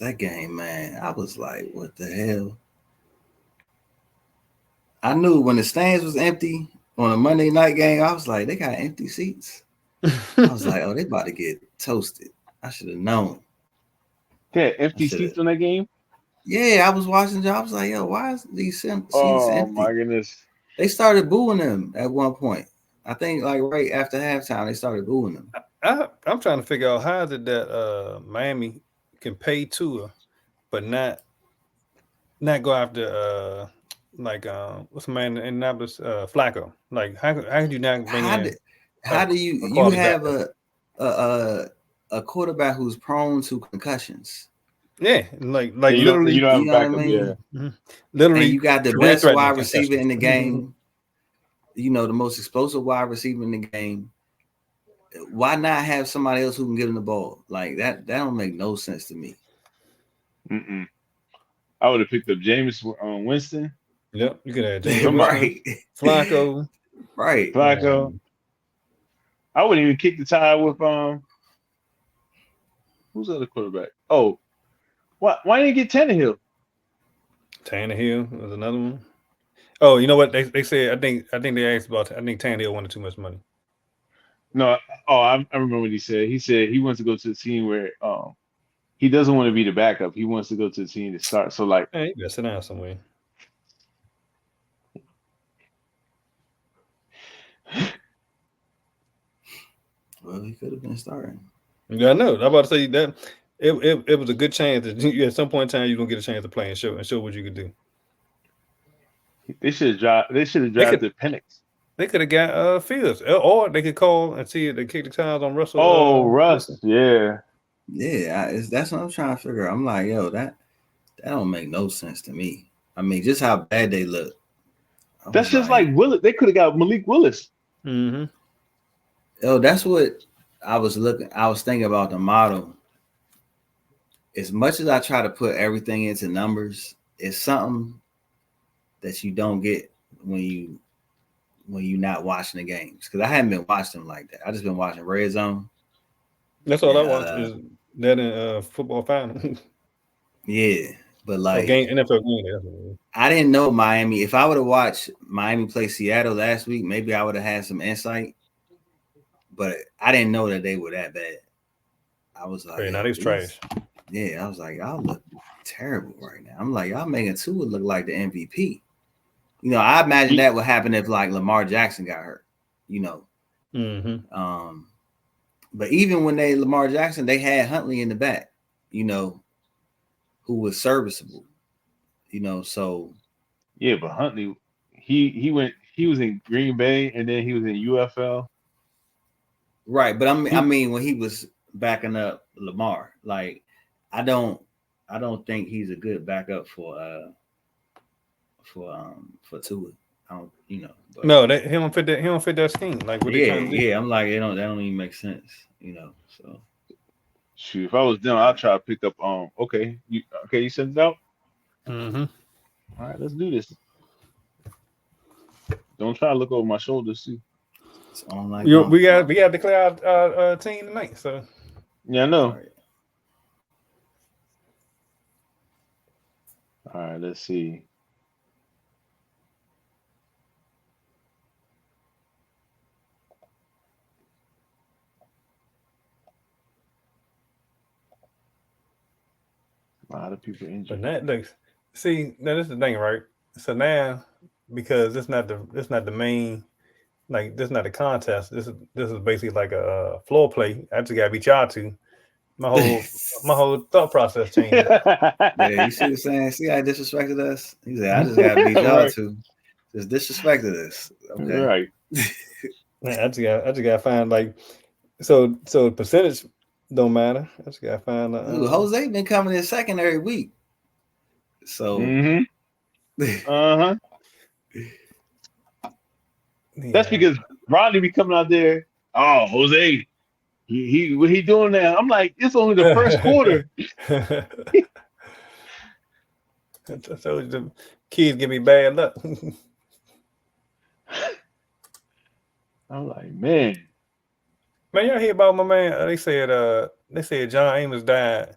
that game, man. I was like, what the hell? I knew when the stands was empty on a Monday night game, I was like, they got empty seats. I was like, oh, they about to get toasted. I should have known. They had empty seats on that game? Yeah, I was watching. I was like, yo, why is these seats Oh empty? my goodness. They started booing them at one point. I think like right after halftime, they started booing them. I'm trying to figure out how is it that Miami can pay Tua, but not go after what's the man in Indianapolis, Flacco? Like how could you not bring in? How do you have a quarterback who's prone to concussions? Yeah, like you literally, you don't have you know what I backup, mean? yeah. Mm-hmm. Literally, and you got the best wide receiver in the game. You know, the most explosive wide receiver in the game. Why not have somebody else who can give him the ball? Like that don't make no sense to me. Mm-mm. I would have picked up Jameis Winston. Yep, you could have James Right. Flacco. Right. Flacco. I wouldn't even kick the tie with who's the other quarterback? Oh, why didn't you get Tannehill? Tannehill was another one. Oh, you know what they said? I think they asked about. I think Tannehill wanted too much money. No, I remember what he said. He said he wants to go to the team where he doesn't want to be the backup. He wants to go to the team to start. So like, hey, you gotta sit down somewhere. Well, he could have been starting. Yeah, I know. I'm about to say that it was a good chance that you, at some point in time you're gonna get a chance to play and show what you could do. they should have drafted Penix. They could have got Fields, or they could call and see if they kick the tires on Russell. Oh, Russ, Wilson. yeah. That's what I'm trying to figure out. I'm like, yo, that don't make no sense to me. I mean, just how bad they look. That's just like Willis. They could have got Malik Willis. Mm-hmm. Oh, that's what I was thinking about the model. As much as I try to put everything into numbers, it's something that you don't get when you're not watching the games. Because I haven't been watching them like that. I just been watching Red Zone. That's all I watch is that in football final. Yeah, but like NFL game. I didn't know Miami. If I would have watched Miami play Seattle last week, maybe I would have had some insight. But I didn't know that they were that bad. I was like, now they's trash. Yeah, I was like, y'all look terrible right now. I'm like, y'all making Tua look like the MVP. You know, I imagine that would happen if like Lamar Jackson got hurt. You know. Mm-hmm. But even when Lamar Jackson, they had Huntley in the back. You know, who was serviceable. You know, so yeah, but Huntley, he was in Green Bay and then he was in UFL. Right, but I mean when he was backing up Lamar, like I don't think he's a good backup for Tua. I don't, you know. But, no, he don't fit that. He don't fit that scheme. Like what they trying to do. Yeah. I'm like, that don't even make sense. You know. So shoot, if I was them, I'd try to pick up. Okay, you sent it out. Mm-hmm. All right, let's do this. Don't try to look over my shoulders too. It's on like we got to declare our team tonight. So yeah, I know. All right, let's see. A lot of people injured. But now this is the thing, right? So now, because it's not the main, like this is not a contest. This is basically like a floor play. I just gotta beat y'all two. My whole thought process changed. Yeah, you see what I'm saying? See how he disrespected us? He said, I just gotta beat y'all two. Just disrespected us. Okay. Right. Man, I just gotta find like so percentage don't matter. I just gotta find Jose been coming in second every week. So yeah. That's because Rodney be coming out there. Oh, Jose, he what he doing now? I'm like, it's only the first quarter. I told you the kids give me bad luck. I'm like, man, y'all hear about my man? They said John Amos died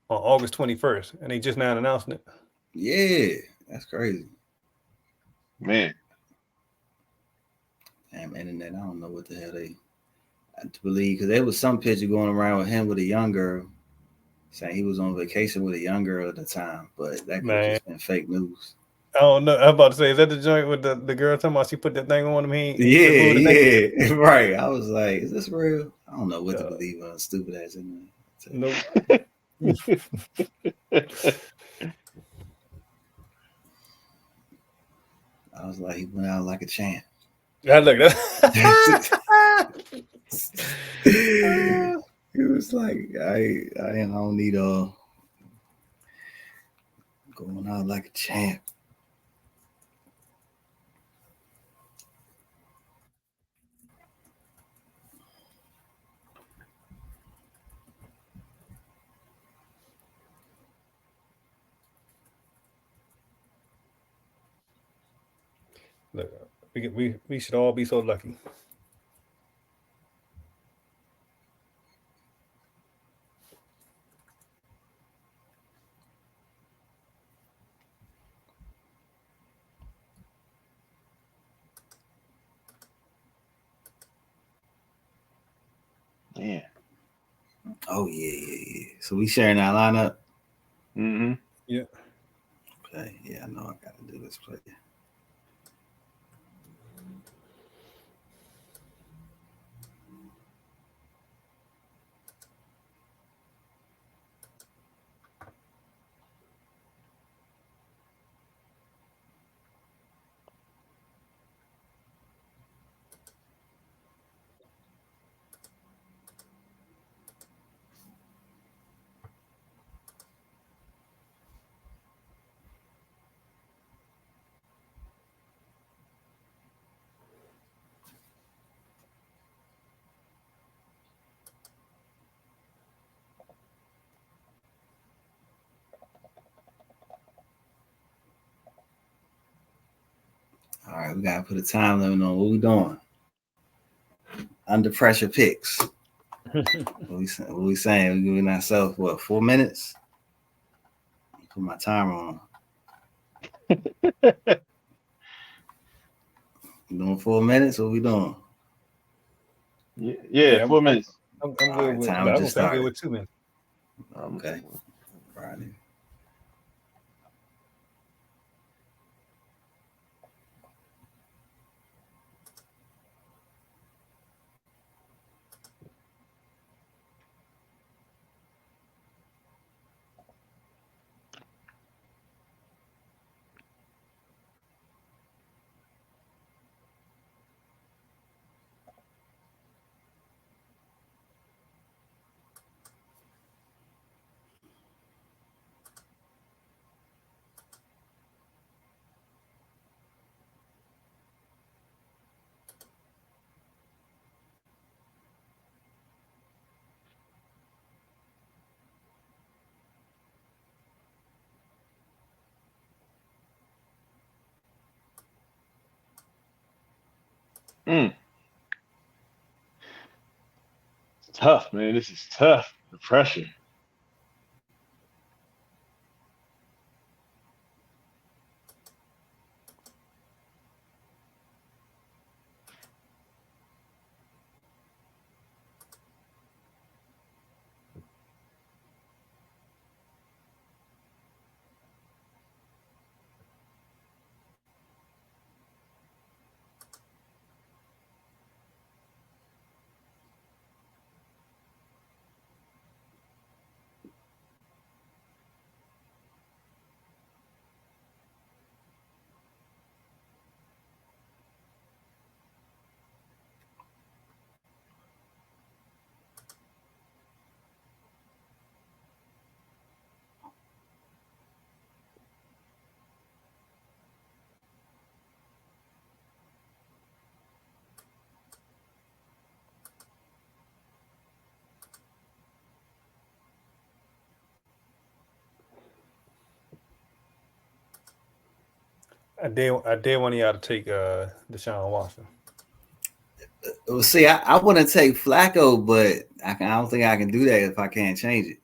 on August 21st, and they just now announcing it. Yeah, that's crazy. Man, Damn internet, I don't know what the hell they believe, because there was some picture going around with him with a young girl, saying he was on vacation with a young girl at the time, but that could have just been fake news. I don't know. I'm about to say, is that the joint with the girl talking about she put that thing on him? Yeah, right. I was like, is this real? I don't know what to believe on stupid ass internet. Nope. I was like, he went out like a champ. Yeah, look. He was like, I don't need going out like a champ. Look, we should all be so lucky. yeah. Oh yeah. So we sharing our lineup. Mm-hmm. Yeah. Okay. Yeah, I know I gotta do this play. All right, we gotta put a time limit on what we doing. Under pressure picks. What we saying? We giving ourselves 4 minutes? Put my timer on. Doing 4 minutes? What we doing? Yeah, 4 minutes. I'm good with. Time I'm just good started. with 2 minutes. Okay. Friday. It's tough, man. This is tough. The pressure. I dare want y'all to take Deshaun Watson. Well, see, I want to take Flacco, but I don't think I can do that if I can't change it.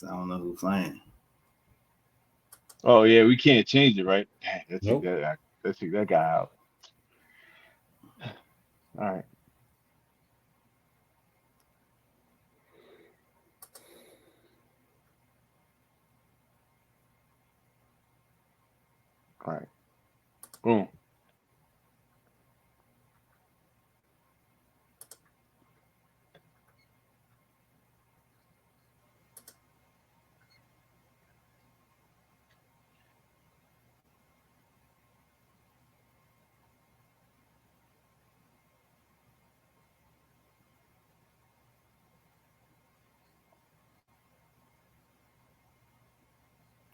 I don't know who's playing. Oh yeah, we can't change it, right? Dang, Nope. Let's take that guy out. All right. All right. Boom.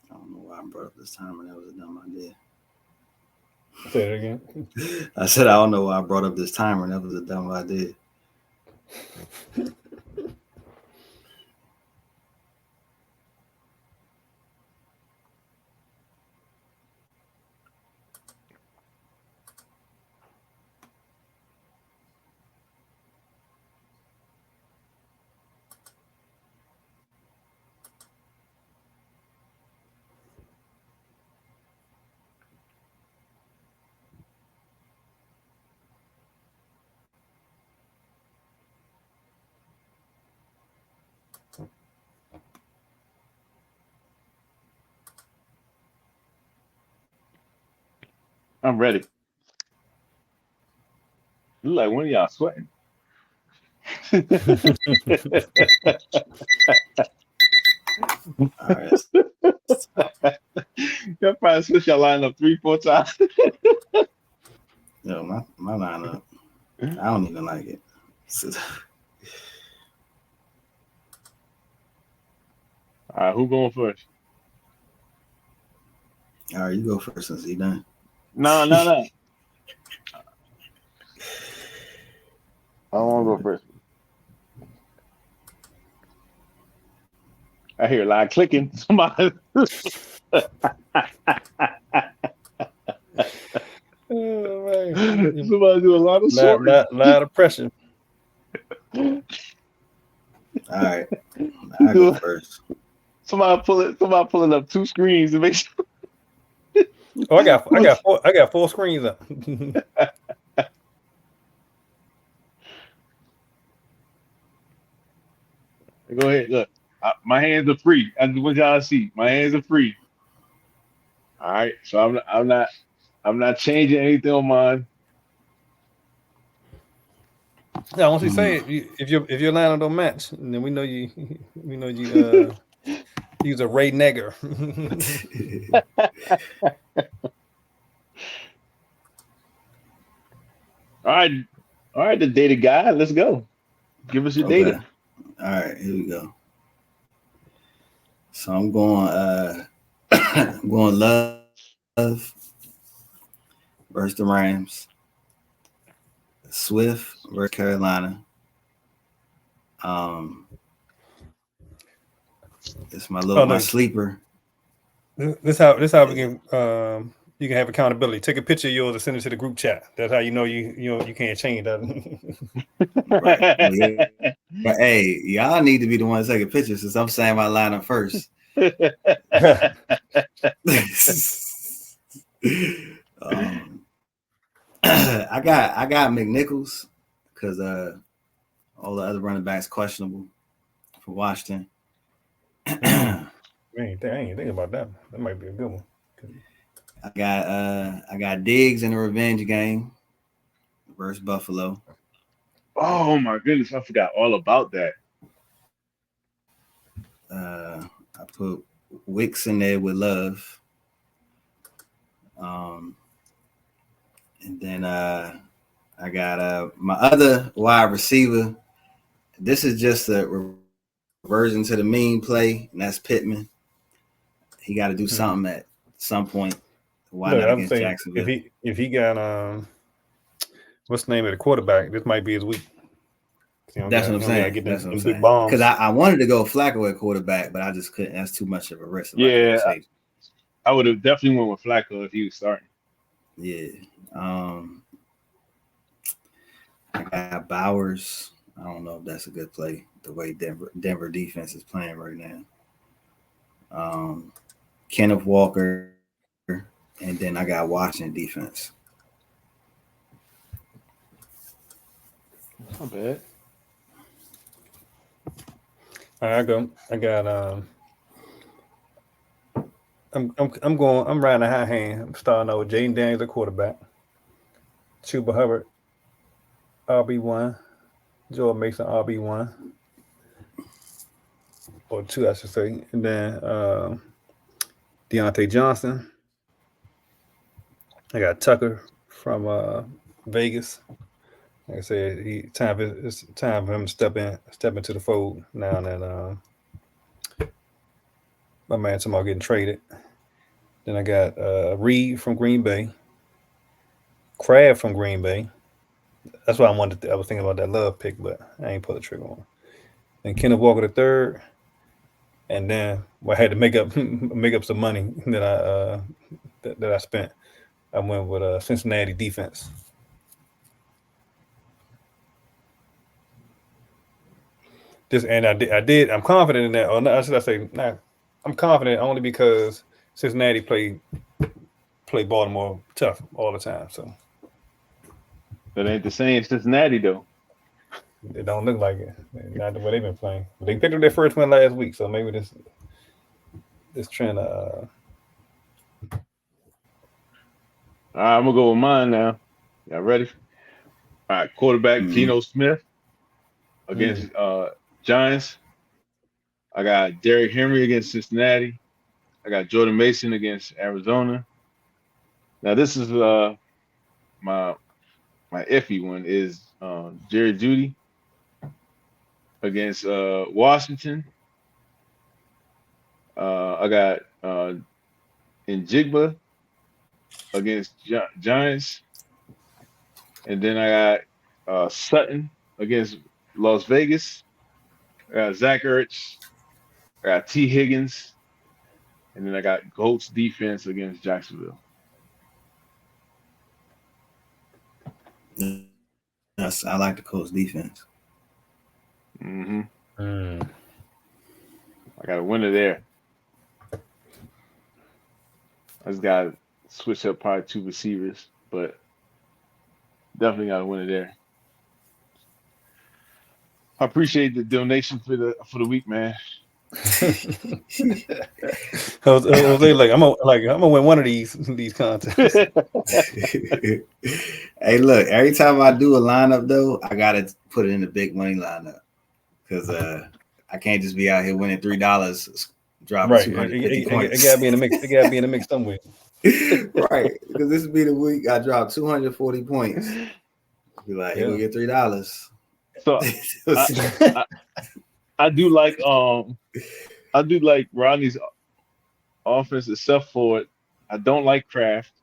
I don't know why I brought up this timer. That was a dumb idea. Say it again. I said I don't know why I brought up this timer. That was a dumb idea. I'm ready. Look like one of y'all sweating. All right. Y'all probably switch your line up 3-4 times. Yo, my lineup. I don't even like it. All right, who going first? All right, you go first since he done. No. I don't want to go first. I hear a lot of clicking. Somebody. Oh, man. Somebody do a lot of sorting. Lot of pressure. All right, I go first. Somebody pulling up 2 screens to make sure. Oh, I got 4 screens up. Go ahead. Look, my hands are free. I just want y'all to see. My hands are free. All right, so I'm not changing anything on mine. Now, once you say it, if your lineup don't match, then we know you use a Ray Negger. All right, the data guy. Let's go. Give us your Okay. data. All right, here we go. So I'm going I'm going Love versus the Rams. Swift versus Carolina. It's my sleeper. This how we can you can have accountability. Take a picture of yours and send it to the group chat. That's how you know you can't change that. Right. Well, yeah. But hey, y'all need to be the ones taking pictures since I'm saying my lineup first. I got McNichols because all the other running backs questionable for Washington. I ain't thinking about that. That might be a good one. I got Diggs in the revenge game versus Buffalo. Oh my goodness, I forgot all about that. I put Wicks in there with Love. And then I got my other wide receiver. This is just a reversion to the mean play, and that's Pittman. He got to do something at some point. Why not against Jacksonville? If he got what's the name of the quarterback? This might be his week. That's what I'm saying. That's what I'm saying. Because I wanted to go Flacco at quarterback, but I just couldn't. That's too much of a risk. Yeah, I would have definitely went with Flacco if he was starting. Yeah. I got Bowers. I don't know if that's a good play. The way Denver defense is playing right now. Kenneth Walker, and then I got Washington defense. Not bad. All right, I go. I got I'm riding a high hand. I'm starting out with Jaden Daniels at quarterback. Chuba Hubbard, RB1. Joel Mason, RB1. Or 2, I should say. And then Deontay Johnson. I got Tucker from Vegas. Like I said, it's time for him to step into the fold now that my man tomorrow getting traded. Then I got Reed from Green Bay, Crab from Green Bay. That's why I was thinking about that Love pick, but I ain't pull the trigger on. And Kenneth Walker the third, and then I had to make up some money that I spent. I went with Cincinnati defense. I'm confident in that. Or not, should I say? Nah, I'm confident only because Cincinnati play Baltimore tough all the time. So That ain't the same Cincinnati though. it don't look like it. Not the way they've been playing. But they picked up their first win last week, so maybe this trend. All right, I'm gonna go with mine now. Y'all ready? All right, quarterback Geno Smith against Giants. I got Derrick Henry against Cincinnati. I got Jordan Mason against Arizona. Now this is my iffy one is Jerry Jeudy against Washington. I got Njigba against Giants, and then I got Sutton against Las Vegas. I got Zach Ertz. I got T. Higgins, and then I got Goats defense against Jacksonville. Yes, I like the Colts defense. Mm-hmm. I got a winner there. I just got to switch up probably 2 receivers, but definitely got a winner there. I appreciate the donation for the week, man. Jose, like I'm gonna win one of these contests. Hey, look! Every time I do a lineup, though, I gotta put it in the big money lineup because I can't just be out here winning $3, dropping Right. 250 points. It gotta be in the mix. It gotta be in the mix somewhere. Right, because this will be the week I dropped 240 points. Be like, hey, go get $3. So I do like Rodney's offense except for it. I don't like Kraft.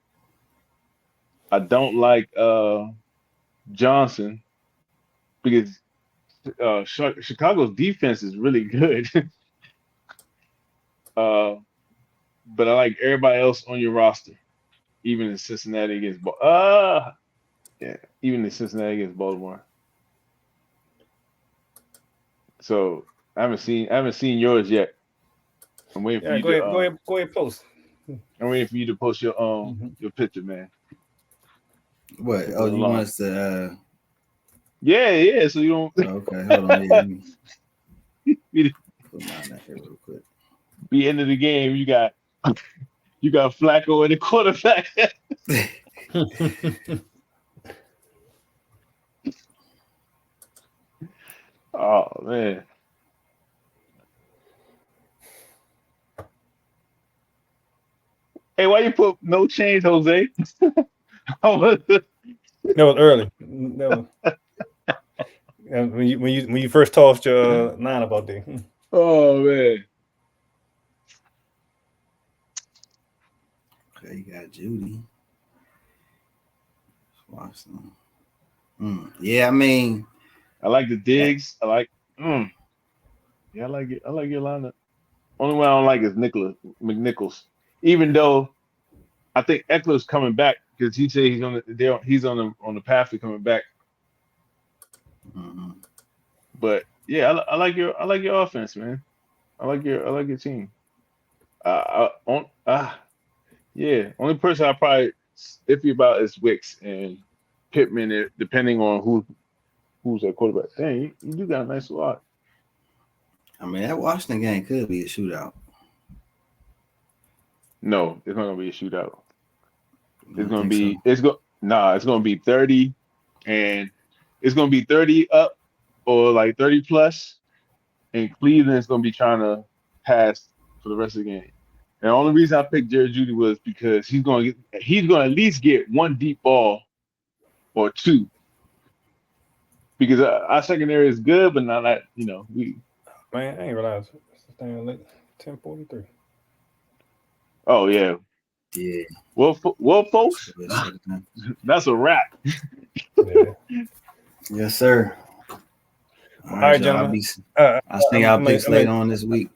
I don't like Johnson because Chicago's defense is really good. But I like everybody else on your roster, even in Cincinnati against even in Cincinnati against Baltimore. So I haven't seen yours yet. I'm waiting for you go ahead, post. I'm waiting for you to post your your picture, man. What? Oh, you want us to? Yeah. So you don't. Okay, hold on. Yeah, put mine out here real quick. Be end of the game. You got Flacco in the quarterback. Oh man. Hey, why you put no change, Jose? That was early. When you first tossed your line about there. Oh man. Okay, you got Judy. Watson. Yeah, I mean, I like the digs. I like. Yeah, I like it. I like your lineup. Only one I don't like is McNichols. Even though I think Eckler's coming back because he said he's on the path to coming back. Mm-hmm. But yeah, I like your offense, man. I like your team. Yeah. Only person I probably iffy about is Wicks and Pittman, depending on who's at quarterback. Dang, you do got a nice lot. I mean, that Washington game could be a shootout. No, it's not gonna be a shootout. I don't think so. It's gonna be 30, and it's gonna be 30 up or like 30 plus, and Cleveland's gonna be trying to pass for the rest of the game. And the only reason I picked Jared Judy was because he's gonna at least get one deep ball or two. Because our secondary is good, but not that, we. Man, I ain't realized it's staying late. 10:43. Oh yeah. Yeah. Well, folks, that's a wrap. Yeah. Yes, sir. All right, gentlemen. I'll see y'all picks later on this week.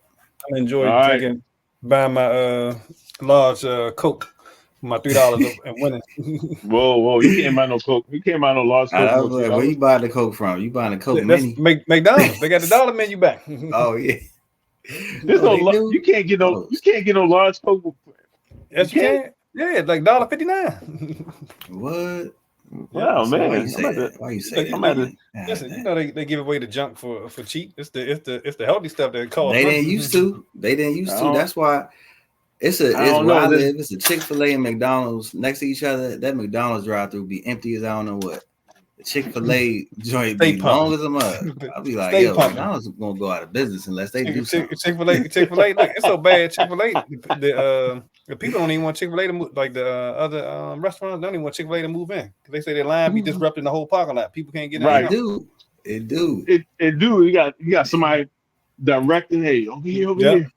I enjoy drinking, buying my large Coke for my $3 and winning. Whoa! You can't buy no Coke. You can't buy no large Coke. Where you buy the Coke from? You buying the Coke mini? McDonald's. They got the dollar menu back. Oh yeah. You can't get no. You can't get no large Coke. Yes, you can. Yeah, it's like $1.59. What? Yeah, man. Why you say that? Listen, they give away the junk for cheap. It's the healthy stuff that costs. They didn't used to. That's why it's where I live. It's a Chick-fil-A and McDonald's next to each other. That McDonald's drive-through be empty as I don't know what. The Chick-fil-A joint be long as a mud. I'll be like, McDonald's gonna go out of business unless they do something. Chick-fil-A, look, it's so bad. Chick-fil-A, the people don't even want Chick-fil-A to move. Like the other restaurants don't even want Chick-fil-A to move in. They say their line be disrupting the whole parking lot. People can't get in. Right, It do. You got somebody directing. Hey, over here.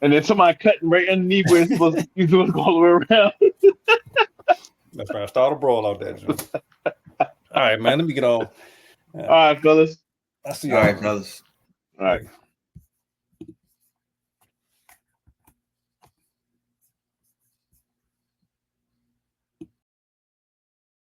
And then somebody cutting right underneath where you're supposed to go all the way around. That's right. Start a brawl out there. All right, man. Let me get on. All right, fellas. I'll see you. All right, fellas. All right.